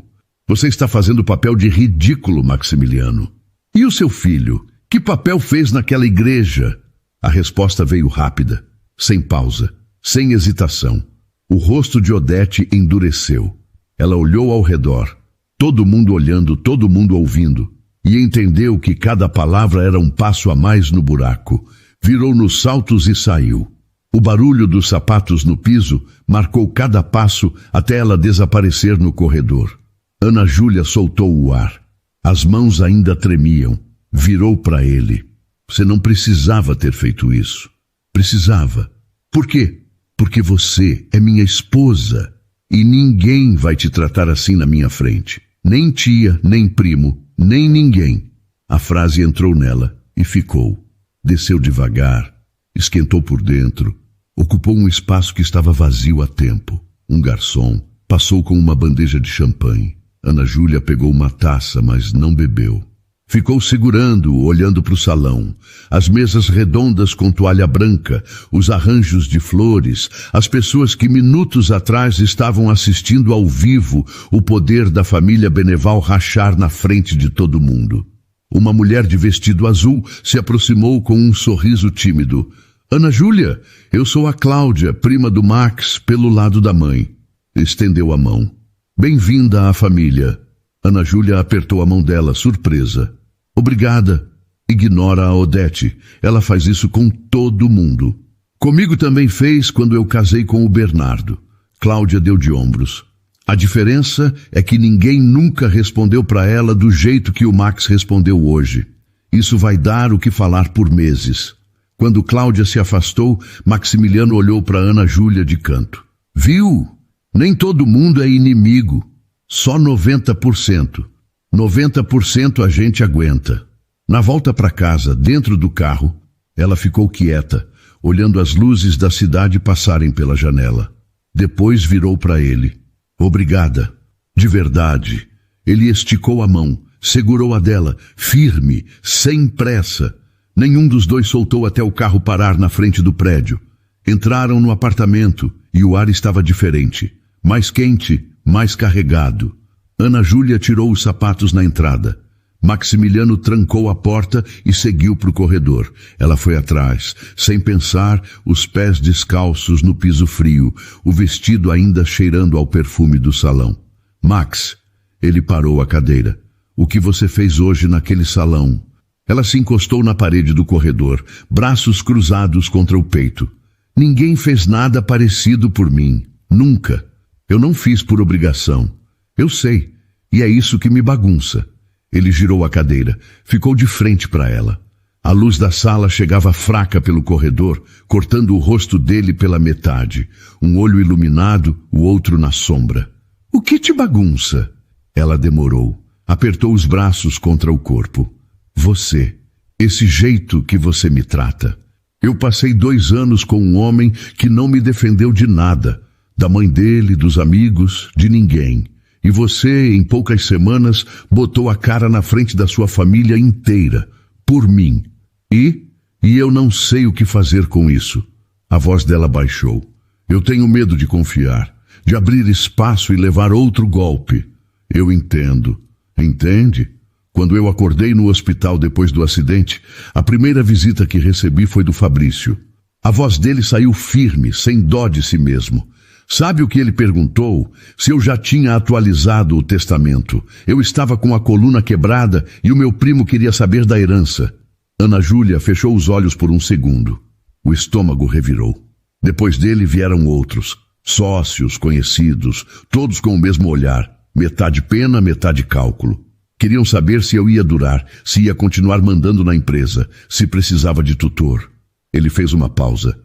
Você está fazendo papel de ridículo, Maximiliano. E o seu filho? Que papel fez naquela igreja? A resposta veio rápida, sem pausa, sem hesitação. O rosto de Odete endureceu. Ela olhou ao redor, todo mundo olhando, todo mundo ouvindo, e entendeu que cada palavra era um passo a mais no buraco. Virou nos saltos e saiu. O barulho dos sapatos no piso marcou cada passo até ela desaparecer no corredor. Ana Júlia soltou o ar. As mãos ainda tremiam. Virou para ele. Você não precisava ter feito isso. Precisava. Por quê? Porque você é minha esposa. E ninguém vai te tratar assim na minha frente. Nem tia, nem primo, nem ninguém. A frase entrou nela e ficou. Desceu devagar. Esquentou por dentro. Ocupou um espaço que estava vazio há tempo. Um garçom passou com uma bandeja de champanhe. Ana Júlia pegou uma taça, mas não bebeu. Ficou segurando, olhando para o salão. As mesas redondas com toalha branca, os arranjos de flores, as pessoas que minutos atrás estavam assistindo ao vivo o poder da família Beneval rachar na frente de todo mundo. Uma mulher de vestido azul se aproximou com um sorriso tímido. Ana Júlia, eu sou a Cláudia, prima do Max, pelo lado da mãe. Estendeu a mão. Bem-vinda à família. Ana Júlia apertou a mão dela, surpresa. Obrigada. Ignora a Odete. Ela faz isso com todo mundo. Comigo também fez quando eu casei com o Bernardo. Cláudia deu de ombros. A diferença é que ninguém nunca respondeu para ela do jeito que o Max respondeu hoje. Isso vai dar o que falar por meses. Quando Cláudia se afastou, Maximiliano olhou para Ana Júlia de canto. Viu? Nem todo mundo é inimigo. Só 90%. 90% a gente aguenta. Na volta para casa, dentro do carro, ela ficou quieta, olhando as luzes da cidade passarem pela janela. Depois virou para ele. Obrigada. De verdade. Ele esticou a mão, segurou a dela, firme, sem pressa. Nenhum dos dois soltou até o carro parar na frente do prédio. Entraram no apartamento e o ar estava diferente. Mais quente, mais carregado. Ana Júlia tirou os sapatos na entrada. Maximiliano trancou a porta e seguiu para o corredor. Ela foi atrás, sem pensar, os pés descalços no piso frio, o vestido ainda cheirando ao perfume do salão. Max, ele parou a cadeira. O que você fez hoje naquele salão? Ela se encostou na parede do corredor, braços cruzados contra o peito. Ninguém fez nada parecido por mim. Nunca. Eu não fiz por obrigação. Eu sei. E é isso que me bagunça. Ele girou a cadeira, ficou de frente para ela. A luz da sala chegava fraca pelo corredor, cortando o rosto dele pela metade. Um olho iluminado, o outro na sombra. O que te bagunça? Ela demorou. Apertou os braços contra o corpo. Você. Esse jeito que você me trata. Eu passei 2 anos com um homem que não me defendeu de nada. Da mãe dele, dos amigos, de ninguém. E você, em poucas semanas, botou a cara na frente da sua família inteira. Por mim. E eu não sei o que fazer com isso. A voz dela baixou. Eu tenho medo de confiar, de abrir espaço e levar outro golpe. Eu entendo. Entende? Quando eu acordei no hospital depois do acidente, a primeira visita que recebi foi do Fabrício. A voz dele saiu firme, sem dó de si mesmo. Sabe o que ele perguntou? Se eu já tinha atualizado o testamento. Eu estava com a coluna quebrada e o meu primo queria saber da herança. Ana Júlia fechou os olhos por um segundo. O estômago revirou. Depois dele vieram outros. Sócios, conhecidos, todos com o mesmo olhar. Metade pena, metade cálculo. Queriam saber se eu ia durar, se ia continuar mandando na empresa, se precisava de tutor. Ele fez uma pausa.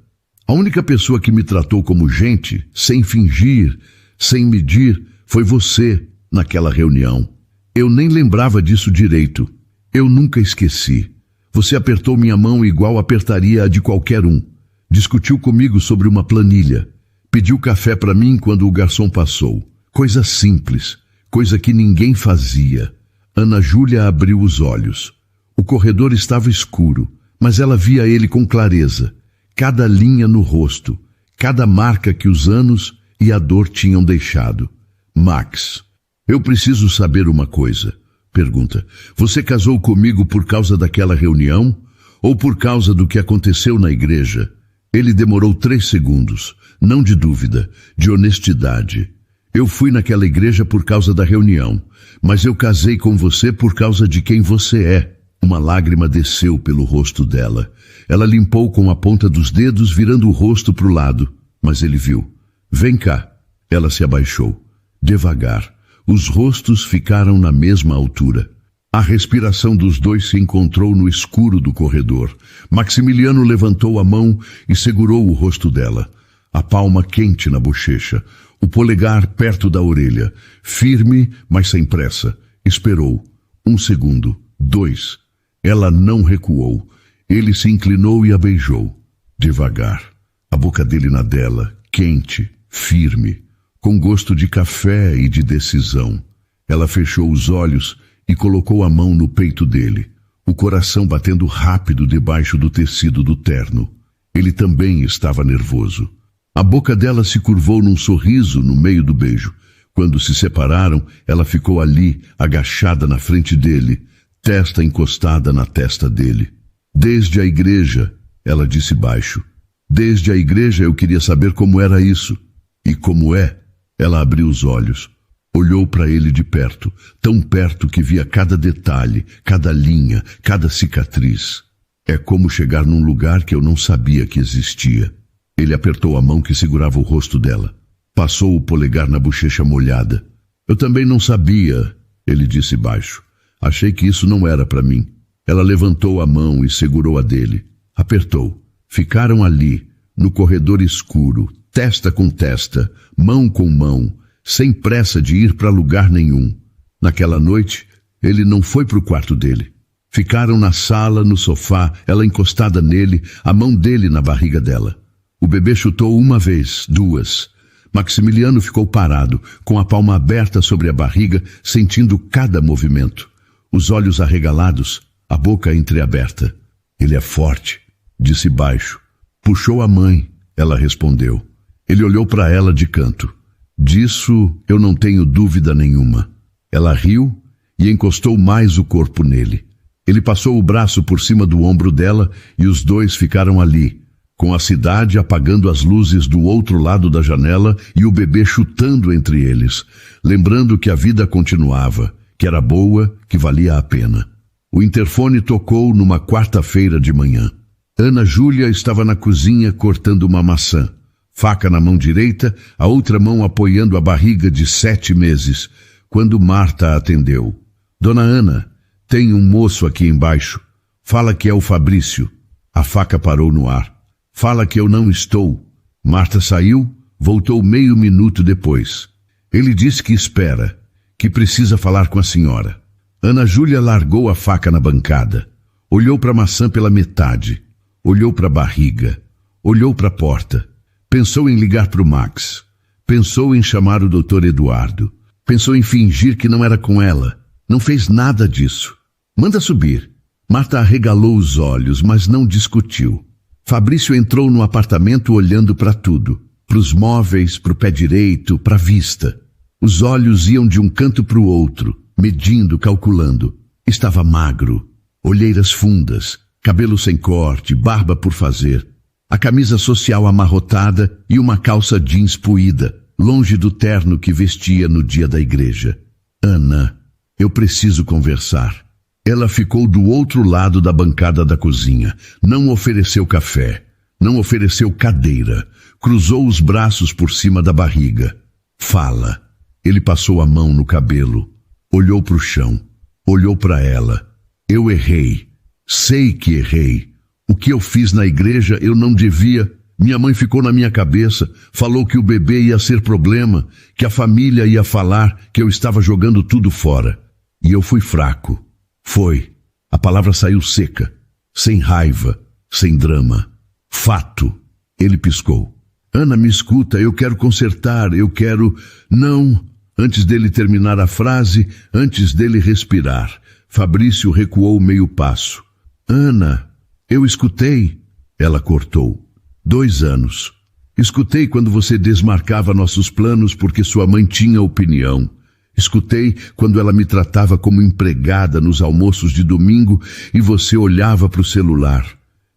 A única pessoa que me tratou como gente, sem fingir, sem medir, foi você naquela reunião. Eu nem lembrava disso direito. Eu nunca esqueci. Você apertou minha mão igual apertaria a de qualquer um. Discutiu comigo sobre uma planilha. Pediu café para mim quando o garçom passou. Coisa simples, coisa que ninguém fazia. Ana Júlia abriu os olhos. O corredor estava escuro, mas ela via ele com clareza. Cada linha no rosto, cada marca que os anos e a dor tinham deixado. Max, eu preciso saber uma coisa. Pergunta, você casou comigo por causa daquela reunião ou por causa do que aconteceu na igreja? Ele demorou 3 segundos, não de dúvida, de honestidade. Eu fui naquela igreja por causa da reunião, mas eu casei com você por causa de quem você é. Uma lágrima desceu pelo rosto dela. Ela limpou com a ponta dos dedos, virando o rosto para o lado. Mas ele viu. Vem cá. Ela se abaixou. Devagar. Os rostos ficaram na mesma altura. A respiração dos dois se encontrou no escuro do corredor. Maximiliano levantou a mão e segurou o rosto dela. A palma quente na bochecha. O polegar perto da orelha. Firme, mas sem pressa. Esperou. 1 segundo. 2. Ela não recuou. Ele se inclinou e a beijou. Devagar. A boca dele na dela, quente, firme, com gosto de café e de decisão. Ela fechou os olhos e colocou a mão no peito dele, o coração batendo rápido debaixo do tecido do terno. Ele também estava nervoso. A boca dela se curvou num sorriso no meio do beijo. Quando se separaram, ela ficou ali, agachada na frente dele, testa encostada na testa dele. Desde a igreja, ela disse baixo. Desde a igreja eu queria saber como era isso. E como é? Ela abriu os olhos. Olhou para ele de perto, tão perto que via cada detalhe, cada linha, cada cicatriz. É como chegar num lugar que eu não sabia que existia. Ele apertou a mão que segurava o rosto dela. Passou o polegar na bochecha molhada. Eu também não sabia, ele disse baixo. Achei que isso não era para mim. Ela levantou a mão e segurou a dele. Apertou. Ficaram ali, no corredor escuro, testa com testa, mão com mão, sem pressa de ir para lugar nenhum. Naquela noite, ele não foi para o quarto dele. Ficaram na sala, no sofá, ela encostada nele, a mão dele na barriga dela. O bebê chutou uma vez, duas. Maximiliano ficou parado, com a palma aberta sobre a barriga, sentindo cada movimento. Os olhos arregalados, a boca entreaberta. Ele é forte, disse baixo. Puxou a mãe, ela respondeu. Ele olhou para ela de canto. Disso eu não tenho dúvida nenhuma. Ela riu e encostou mais o corpo nele. Ele passou o braço por cima do ombro dela e os dois ficaram ali, com a cidade apagando as luzes do outro lado da janela e o bebê chutando entre eles, lembrando que a vida continuava, que era boa, que valia a pena. O interfone tocou numa quarta-feira de manhã. Ana Júlia estava na cozinha cortando uma maçã. Faca na mão direita, a outra mão apoiando a barriga de 7 meses, quando Marta atendeu. Dona Ana, tem um moço aqui embaixo. Fala que é o Fabrício. A faca parou no ar. Fala que eu não estou. Marta saiu, voltou meio minuto depois. Ele disse que espera, que precisa falar com a senhora. Ana Júlia largou a faca na bancada. Olhou para a maçã pela metade. Olhou para a barriga. Olhou para a porta. Pensou em ligar para o Max. Pensou em chamar o Dr. Eduardo. Pensou em fingir que não era com ela. Não fez nada disso. Manda subir. Marta arregalou os olhos, mas não discutiu. Fabrício entrou no apartamento olhando para tudo. Para os móveis, para o pé direito, para a vista. Os olhos iam de um canto para o outro, medindo, calculando. Estava magro. Olheiras fundas, cabelo sem corte, barba por fazer. A camisa social amarrotada e uma calça jeans puída, longe do terno que vestia no dia da igreja. Ana, eu preciso conversar. Ela ficou do outro lado da bancada da cozinha. Não ofereceu café. Não ofereceu cadeira. Cruzou os braços por cima da barriga. Fala. Ele passou a mão no cabelo. Olhou para o chão. Olhou para ela. Eu errei. Sei que errei. O que eu fiz na igreja eu não devia. Minha mãe ficou na minha cabeça, falou que o bebê ia ser problema, que a família ia falar que eu estava jogando tudo fora. E eu fui fraco. Foi. A palavra saiu seca, sem raiva, sem drama. Fato. Ele piscou. Ana, me escuta, eu quero consertar, eu quero... Não. Antes dele terminar a frase, antes dele respirar, Fabrício recuou meio passo. Ana... Eu escutei, ela cortou. 2 anos. Escutei quando você desmarcava nossos planos porque sua mãe tinha opinião. Escutei quando ela me tratava como empregada nos almoços de domingo e você olhava para o celular.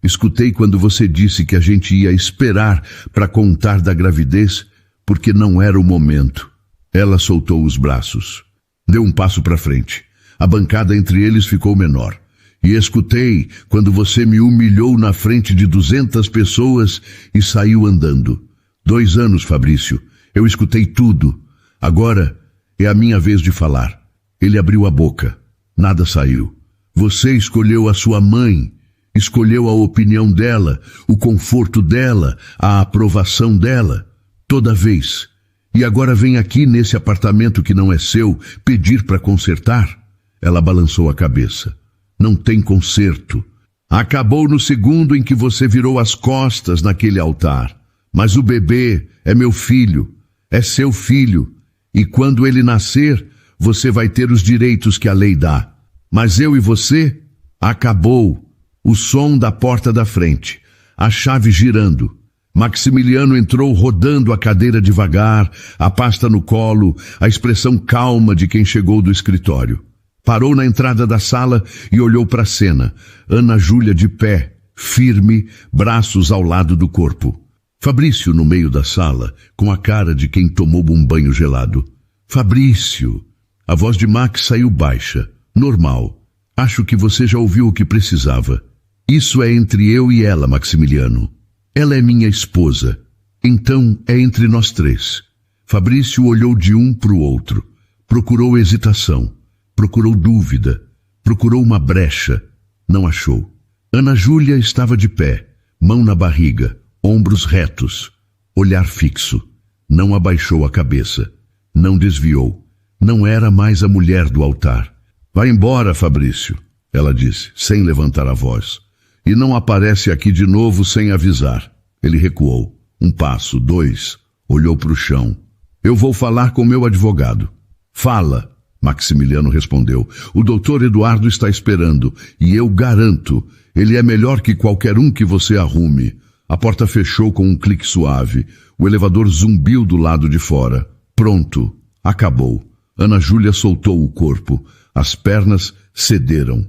Escutei quando você disse que a gente ia esperar para contar da gravidez porque não era o momento. Ela soltou os braços. Deu um passo para frente. A bancada entre eles ficou menor. E escutei quando você me humilhou na frente de 200 pessoas e saiu andando. 2 anos, Fabrício. Eu escutei tudo. Agora é a minha vez de falar. Ele abriu a boca. Nada saiu. Você escolheu a sua mãe. Escolheu a opinião dela, o conforto dela, a aprovação dela. Toda vez. E agora vem aqui nesse apartamento que não é seu pedir para consertar? Ela balançou a cabeça. Não tem conserto. Acabou no segundo em que você virou as costas naquele altar. Mas o bebê é meu filho, é seu filho. E quando ele nascer, você vai ter os direitos que a lei dá. Mas eu e você, acabou. O som da porta da frente, a chave girando. Maximiliano entrou rodando a cadeira devagar, a pasta no colo, a expressão calma de quem chegou do escritório. Parou na entrada da sala e olhou para a cena. Ana Júlia de pé, firme, braços ao lado do corpo. Fabrício no meio da sala, com a cara de quem tomou um banho gelado. Fabrício! A voz de Max saiu baixa. Normal. Acho que você já ouviu o que precisava. Isso é entre eu e ela, Maximiliano. Ela é minha esposa. Então é entre nós três. Fabrício olhou de um para o outro. Procurou hesitação. Procurou dúvida. Procurou uma brecha. Não achou. Ana Júlia estava de pé, mão na barriga, ombros retos, olhar fixo. Não abaixou a cabeça. Não desviou. Não era mais a mulher do altar. Vai embora, Fabrício, ela disse, sem levantar a voz. E não aparece aqui de novo sem avisar. Ele recuou. Um passo, dois. Olhou para o chão. Eu vou falar com meu advogado. Fala, Maximiliano respondeu. O doutor Eduardo está esperando. E eu garanto, ele é melhor que qualquer um que você arrume. A porta fechou com um clique suave. O elevador zumbiu do lado de fora. Pronto. Acabou. Ana Júlia soltou o corpo. As pernas cederam.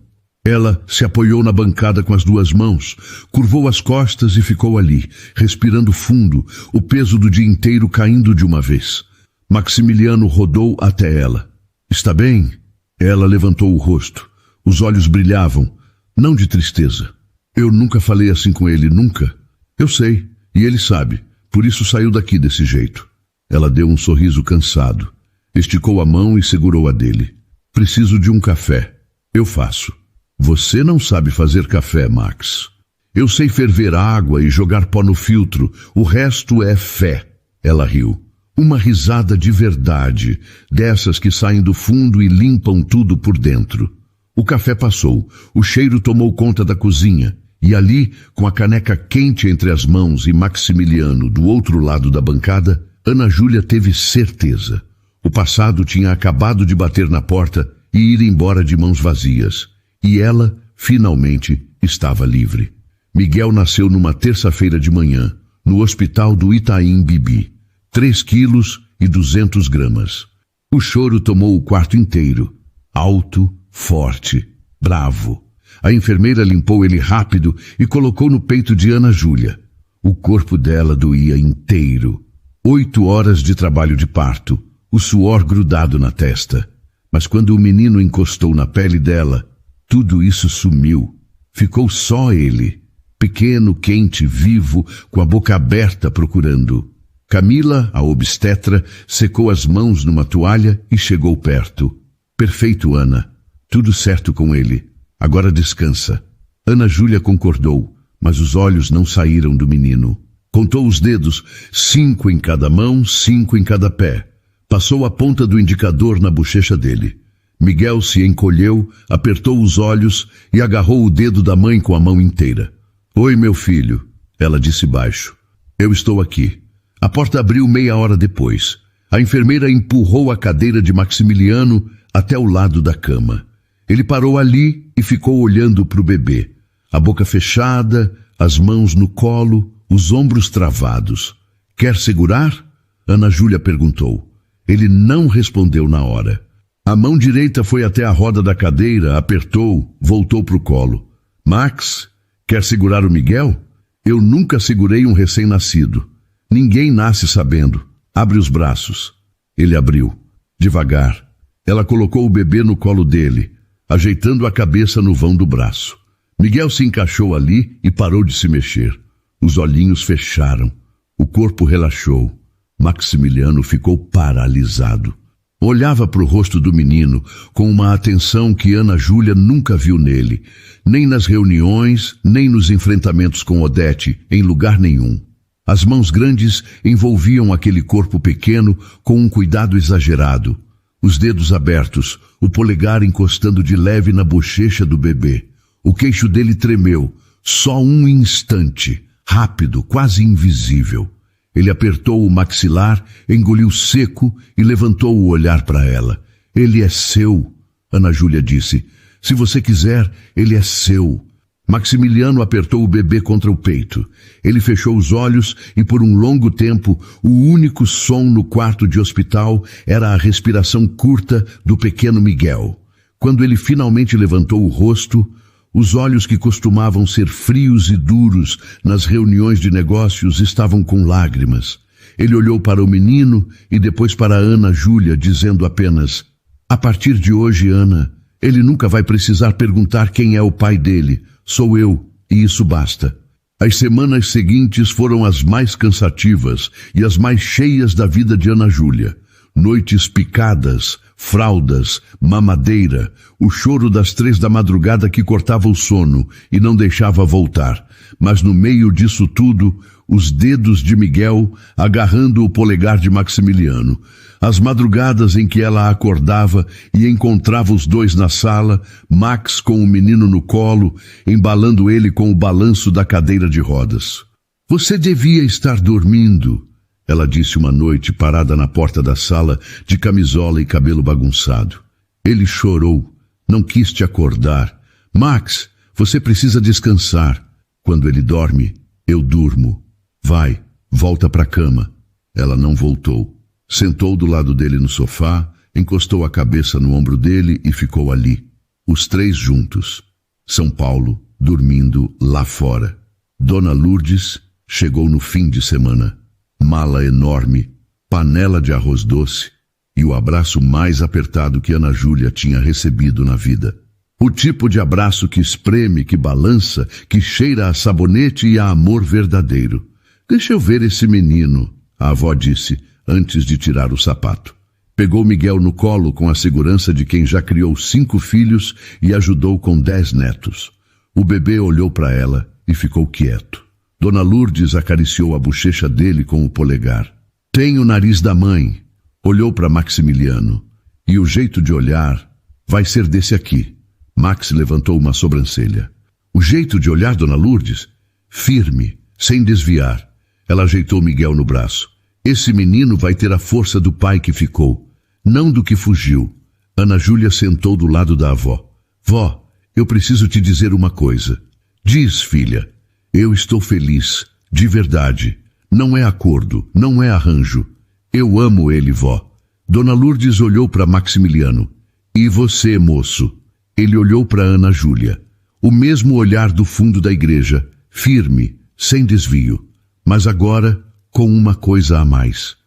Ela se apoiou na bancada com as duas mãos, curvou as costas e ficou ali, respirando fundo, o peso do dia inteiro caindo de uma vez. Maximiliano rodou até ela. Está bem? Ela levantou o rosto. Os olhos brilhavam, não de tristeza. Eu nunca falei assim com ele, nunca. Eu sei, e ele sabe, por isso saiu daqui desse jeito. Ela deu um sorriso cansado. Esticou a mão e segurou a dele. Preciso de um café. Eu faço. Você não sabe fazer café, Max. Eu sei ferver água e jogar pó no filtro. O resto é fé. Ela riu. Uma risada de verdade, dessas que saem do fundo e limpam tudo por dentro. O café passou. O cheiro tomou conta da cozinha. E ali, com a caneca quente entre as mãos e Maximiliano do outro lado da bancada, Ana Júlia teve certeza. O passado tinha acabado de bater na porta e ir embora de mãos vazias. E ela, finalmente, estava livre. Miguel nasceu numa terça-feira de manhã, no hospital do Itaim Bibi. 3 quilos e 200 gramas. O choro tomou o quarto inteiro. Alto, forte, bravo. A enfermeira limpou ele rápido e colocou no peito de Ana Júlia. O corpo dela doía inteiro. 8 horas de trabalho de parto. O suor grudado na testa. Mas quando o menino encostou na pele dela, tudo isso sumiu. Ficou só ele, pequeno, quente, vivo, com a boca aberta procurando. Camila, a obstetra, secou as mãos numa toalha e chegou perto. Perfeito, Ana. Tudo certo com ele. Agora descansa. Ana Júlia concordou, mas os olhos não saíram do menino. Contou os dedos, 5 em cada mão, 5 em cada pé. Passou a ponta do indicador na bochecha dele. Miguel se encolheu, apertou os olhos e agarrou o dedo da mãe com a mão inteira. Oi, meu filho, ela disse baixo. Eu estou aqui. A porta abriu meia hora depois. A enfermeira empurrou a cadeira de Maximiliano até o lado da cama. Ele parou ali e ficou olhando para o bebê. A boca fechada, as mãos no colo, os ombros travados. Quer segurar? Ana Júlia perguntou. Ele não respondeu na hora. A mão direita foi até a roda da cadeira, apertou, voltou para o colo. Max, quer segurar o Miguel? Eu nunca segurei um recém-nascido. Ninguém nasce sabendo. Abre os braços. Ele abriu. Devagar. Ela colocou o bebê no colo dele, ajeitando a cabeça no vão do braço. Miguel se encaixou ali e parou de se mexer. Os olhinhos fecharam. O corpo relaxou. Maximiliano ficou paralisado. Olhava para o rosto do menino com uma atenção que Ana Júlia nunca viu nele, nem nas reuniões, nem nos enfrentamentos com Odete, em lugar nenhum. As mãos grandes envolviam aquele corpo pequeno com um cuidado exagerado. Os dedos abertos, o polegar encostando de leve na bochecha do bebê. O queixo dele tremeu, só um instante, rápido, quase invisível. Ele apertou o maxilar, engoliu seco e levantou o olhar para ela. Ele é seu, Ana Júlia disse. Se você quiser, ele é seu. Maximiliano apertou o bebê contra o peito. Ele fechou os olhos e por um longo tempo, o único som no quarto de hospital era a respiração curta do pequeno Miguel. Quando ele finalmente levantou o rosto, os olhos que costumavam ser frios e duros nas reuniões de negócios estavam com lágrimas. Ele olhou para o menino e depois para Ana Júlia, dizendo apenas: a partir de hoje, Ana, ele nunca vai precisar perguntar quem é o pai dele. Sou eu, e isso basta. As semanas seguintes foram as mais cansativas e as mais cheias da vida de Ana Júlia. Noites picadas, fraldas, mamadeira, o choro das 3 da madrugada que cortava o sono e não deixava voltar. Mas no meio disso tudo, os dedos de Miguel agarrando o polegar de Maximiliano. As madrugadas em que ela acordava e encontrava os dois na sala, Max com o menino no colo, embalando ele com o balanço da cadeira de rodas. Você devia estar dormindo, ela disse uma noite, parada na porta da sala, de camisola e cabelo bagunçado. Ele chorou, não quis te acordar. Max, você precisa descansar. Quando ele dorme, eu durmo. Vai, volta para a cama. Ela não voltou. Sentou do lado dele no sofá, encostou a cabeça no ombro dele e ficou ali. Os 3 juntos. São Paulo, dormindo lá fora. Dona Lourdes chegou no fim de semana. Mala enorme, panela de arroz doce e o abraço mais apertado que Ana Júlia tinha recebido na vida. O tipo de abraço que espreme, que balança, que cheira a sabonete e a amor verdadeiro. Deixa eu ver esse menino, a avó disse, antes de tirar o sapato. Pegou Miguel no colo com a segurança de quem já criou 5 filhos e ajudou com 10 netos. O bebê olhou para ela e ficou quieto. Dona Lourdes acariciou a bochecha dele com o polegar. Tem o nariz da mãe. Olhou para Maximiliano. E o jeito de olhar vai ser desse aqui. Max levantou uma sobrancelha. O jeito de olhar, Dona Lourdes? Firme, sem desviar. Ela ajeitou Miguel no braço. Esse menino vai ter a força do pai que ficou, não do que fugiu. Ana Júlia sentou do lado da avó. Vó, eu preciso te dizer uma coisa. Diz, filha. Eu estou feliz, de verdade. Não é acordo, não é arranjo. Eu amo ele, vó. Dona Lourdes olhou para Maximiliano. E você, moço? Ele olhou para Ana Júlia. O mesmo olhar do fundo da igreja, firme, sem desvio. Mas agora, com uma coisa a mais.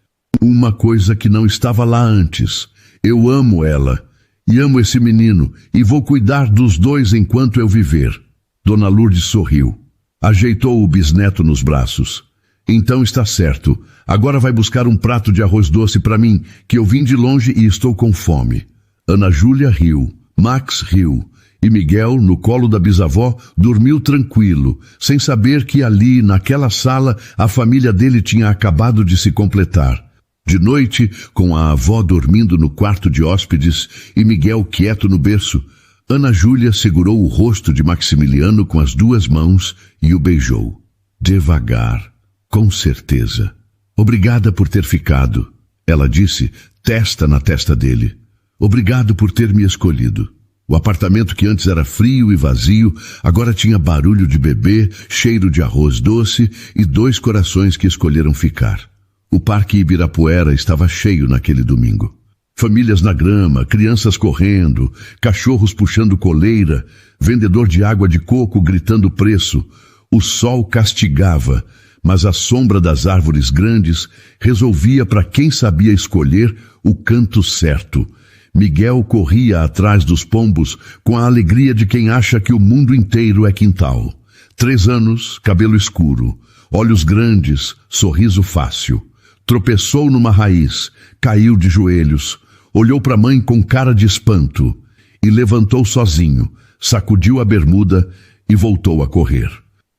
Uma coisa que não estava lá antes. Eu amo ela. E amo esse menino. E vou cuidar dos 2 enquanto eu viver. Dona Lourdes sorriu. Ajeitou o bisneto nos braços. Então está certo. Agora vai buscar um prato de arroz doce para mim, que eu vim de longe e estou com fome. Ana Júlia riu. Max riu. E Miguel, no colo da bisavó, dormiu tranquilo, sem saber que ali, naquela sala, a família dele tinha acabado de se completar. De noite, com a avó dormindo no quarto de hóspedes e Miguel quieto no berço, Ana Júlia segurou o rosto de Maximiliano com as 2 mãos e o beijou. Devagar, com certeza. Obrigada por ter ficado, ela disse, testa na testa dele. Obrigado por ter me escolhido. O apartamento que antes era frio e vazio, agora tinha barulho de bebê, cheiro de arroz doce e 2 corações que escolheram ficar. O Parque Ibirapuera estava cheio naquele domingo. Famílias na grama, crianças correndo, cachorros puxando coleira, vendedor de água de coco gritando preço. O sol castigava, mas a sombra das árvores grandes resolvia para quem sabia escolher o canto certo. Miguel corria atrás dos pombos com a alegria de quem acha que o mundo inteiro é quintal. 3 anos, cabelo escuro, olhos grandes, sorriso fácil. Tropeçou numa raiz, caiu de joelhos, olhou para a mãe com cara de espanto e levantou sozinho, sacudiu a bermuda e voltou a correr.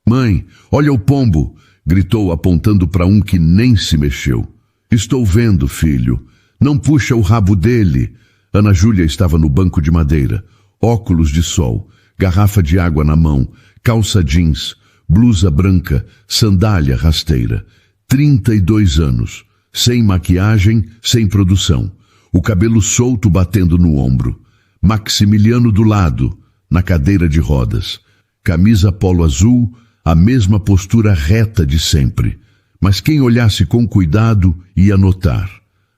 Mãe, olha o pombo, gritou apontando para um que nem se mexeu. Estou vendo, filho. Não puxa o rabo dele. Ana Júlia estava no banco de madeira, óculos de sol, garrafa de água na mão, calça jeans, blusa branca, sandália rasteira. 32 anos, sem maquiagem, sem produção. O cabelo solto batendo no ombro. Maximiliano do lado, na cadeira de rodas. Camisa polo azul, a mesma postura reta de sempre. Mas quem olhasse com cuidado ia notar.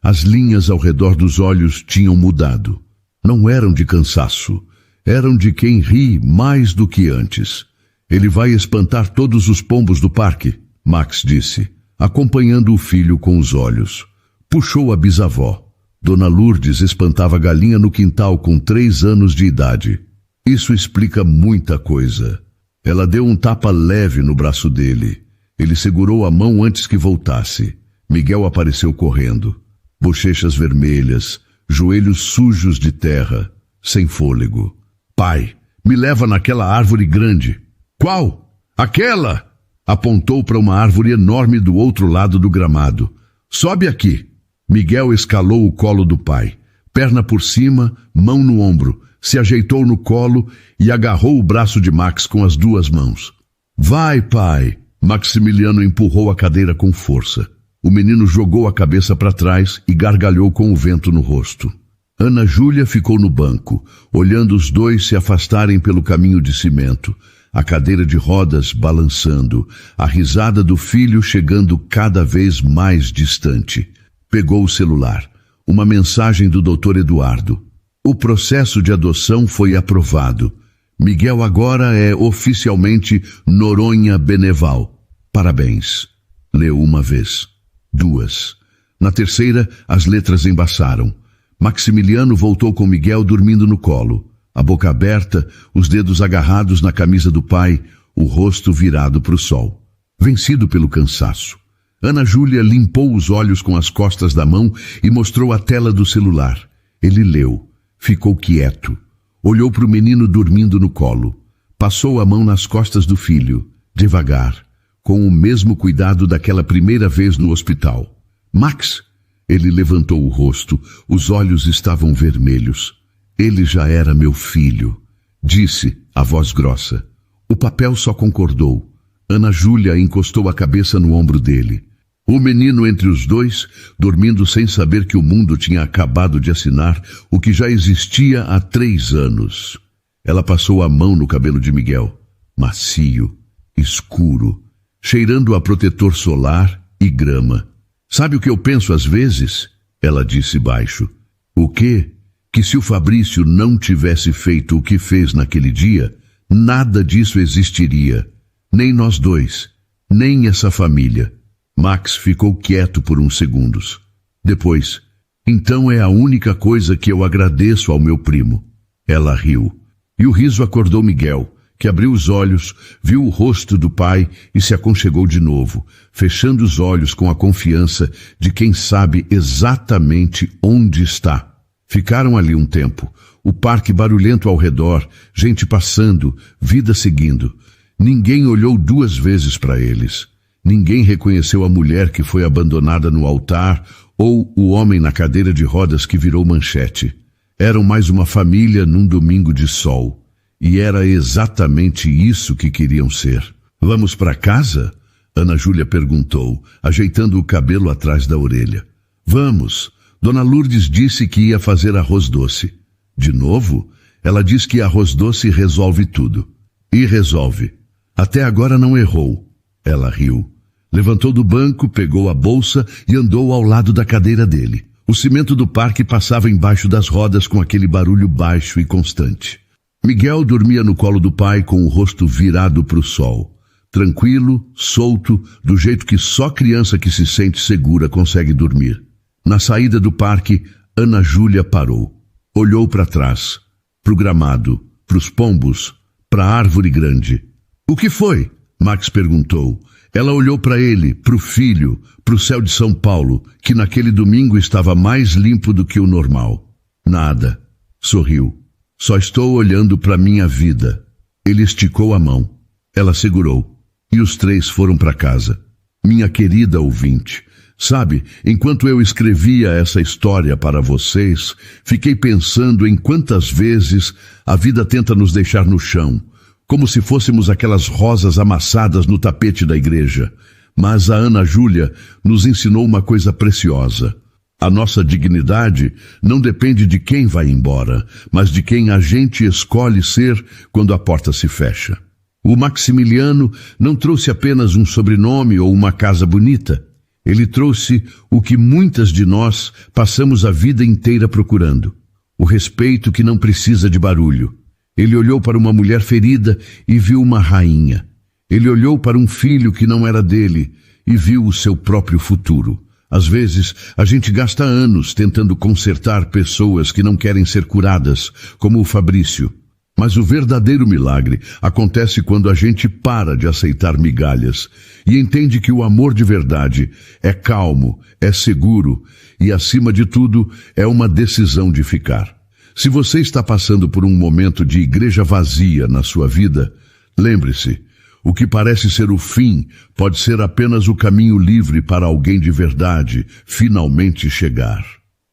As linhas ao redor dos olhos tinham mudado. Não eram de cansaço, eram de quem ri mais do que antes. Ele vai espantar todos os pombos do parque, Max disse. acompanhando o filho com os olhos. Puxou a bisavó. Dona Lourdes espantava galinha no quintal com 3 anos de idade. Isso explica muita coisa. Ela deu um tapa leve no braço dele. Ele segurou a mão antes que voltasse. Miguel apareceu correndo. Bochechas vermelhas, joelhos sujos de terra, sem fôlego. Pai, me leva naquela árvore grande. Qual? Aquela! Apontou para uma árvore enorme do outro lado do gramado. Sobe aqui. Miguel escalou o colo do pai. Perna por cima, mão no ombro. Se ajeitou no colo e agarrou o braço de Max com as 2 mãos. Vai, pai! Maximiliano empurrou a cadeira com força. O menino jogou a cabeça para trás e gargalhou com o vento no rosto. Ana Júlia ficou no banco, olhando os dois se afastarem pelo caminho de cimento, a cadeira de rodas balançando, a risada do filho chegando cada vez mais distante. Pegou o celular. Uma mensagem do Dr. Eduardo. O processo de adoção foi aprovado. Miguel agora é oficialmente Noronha Beneval. Parabéns. Leu uma vez. 2. Na terceira, as letras embaçaram. Maximiliano voltou com Miguel dormindo no colo. A boca aberta, os dedos agarrados na camisa do pai, o rosto virado para o sol. Vencido pelo cansaço. Ana Júlia limpou os olhos com as costas da mão e mostrou a tela do celular. Ele leu. Ficou quieto. Olhou para o menino dormindo no colo. Passou a mão nas costas do filho, devagar, com o mesmo cuidado daquela primeira vez no hospital. Max! Ele levantou o rosto. Os olhos estavam vermelhos. Ele já era meu filho, disse, a voz grossa. O papel só concordou. Ana Júlia encostou a cabeça no ombro dele. O menino entre os dois, dormindo sem saber que o mundo tinha acabado de assinar o que já existia há 3 anos. Ela passou a mão no cabelo de Miguel, macio, escuro, cheirando a protetor solar e grama. Sabe o que eu penso às vezes? Ela disse baixo. O quê? Que se o Fabrício não tivesse feito o que fez naquele dia, nada disso existiria. Nem nós dois, nem essa família. Max ficou quieto por uns segundos. Depois, então é a única coisa que eu agradeço ao meu primo. Ela riu. E o riso acordou Miguel, que abriu os olhos, viu o rosto do pai e se aconchegou de novo, fechando os olhos com a confiança de quem sabe exatamente onde está. Ficaram ali um tempo, o parque barulhento ao redor, gente passando, vida seguindo. Ninguém olhou 2 vezes para eles. Ninguém reconheceu a mulher que foi abandonada no altar ou o homem na cadeira de rodas que virou manchete. Eram mais uma família num domingo de sol. E era exatamente isso que queriam ser. Vamos para casa? Ana Júlia perguntou, ajeitando o cabelo atrás da orelha. Vamos. Dona Lourdes disse que ia fazer arroz doce. De novo? Ela diz que arroz doce resolve tudo. E resolve. Até agora não errou. Ela riu. Levantou do banco, pegou a bolsa e andou ao lado da cadeira dele. O cimento do parque passava embaixo das rodas com aquele barulho baixo e constante. Miguel dormia no colo do pai com o rosto virado para o sol. Tranquilo, solto, do jeito que só criança que se sente segura consegue dormir. Na saída do parque, Ana Júlia parou. Olhou para trás, para o gramado, para os pombos, para a árvore grande. O que foi? Max perguntou. Ela olhou para ele, para o filho, para o céu de São Paulo, que naquele domingo estava mais limpo do que o normal. Nada. Sorriu. Só estou olhando para minha vida. Ele esticou a mão. Ela segurou. E os 3 foram para casa. Minha querida ouvinte, sabe, enquanto eu escrevia essa história para vocês, fiquei pensando em quantas vezes a vida tenta nos deixar no chão, como se fôssemos aquelas rosas amassadas no tapete da igreja. Mas a Ana Júlia nos ensinou uma coisa preciosa. A nossa dignidade não depende de quem vai embora, mas de quem a gente escolhe ser quando a porta se fecha. O Maximiliano não trouxe apenas um sobrenome ou uma casa bonita. Ele trouxe o que muitas de nós passamos a vida inteira procurando. O respeito que não precisa de barulho. Ele olhou para uma mulher ferida e viu uma rainha. Ele olhou para um filho que não era dele e viu o seu próprio futuro. Às vezes, a gente gasta anos tentando consertar pessoas que não querem ser curadas, como o Fabrício. Mas o verdadeiro milagre acontece quando a gente para de aceitar migalhas e entende que o amor de verdade é calmo, é seguro e, acima de tudo, é uma decisão de ficar. Se você está passando por um momento de igreja vazia na sua vida, lembre-se, o que parece ser o fim pode ser apenas o caminho livre para alguém de verdade finalmente chegar.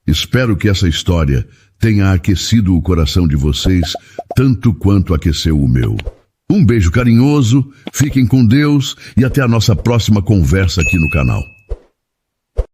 Espero que essa história tenha aquecido o coração de vocês tanto quanto aqueceu o meu. Um beijo carinhoso, fiquem com Deus e até a nossa próxima conversa aqui no canal.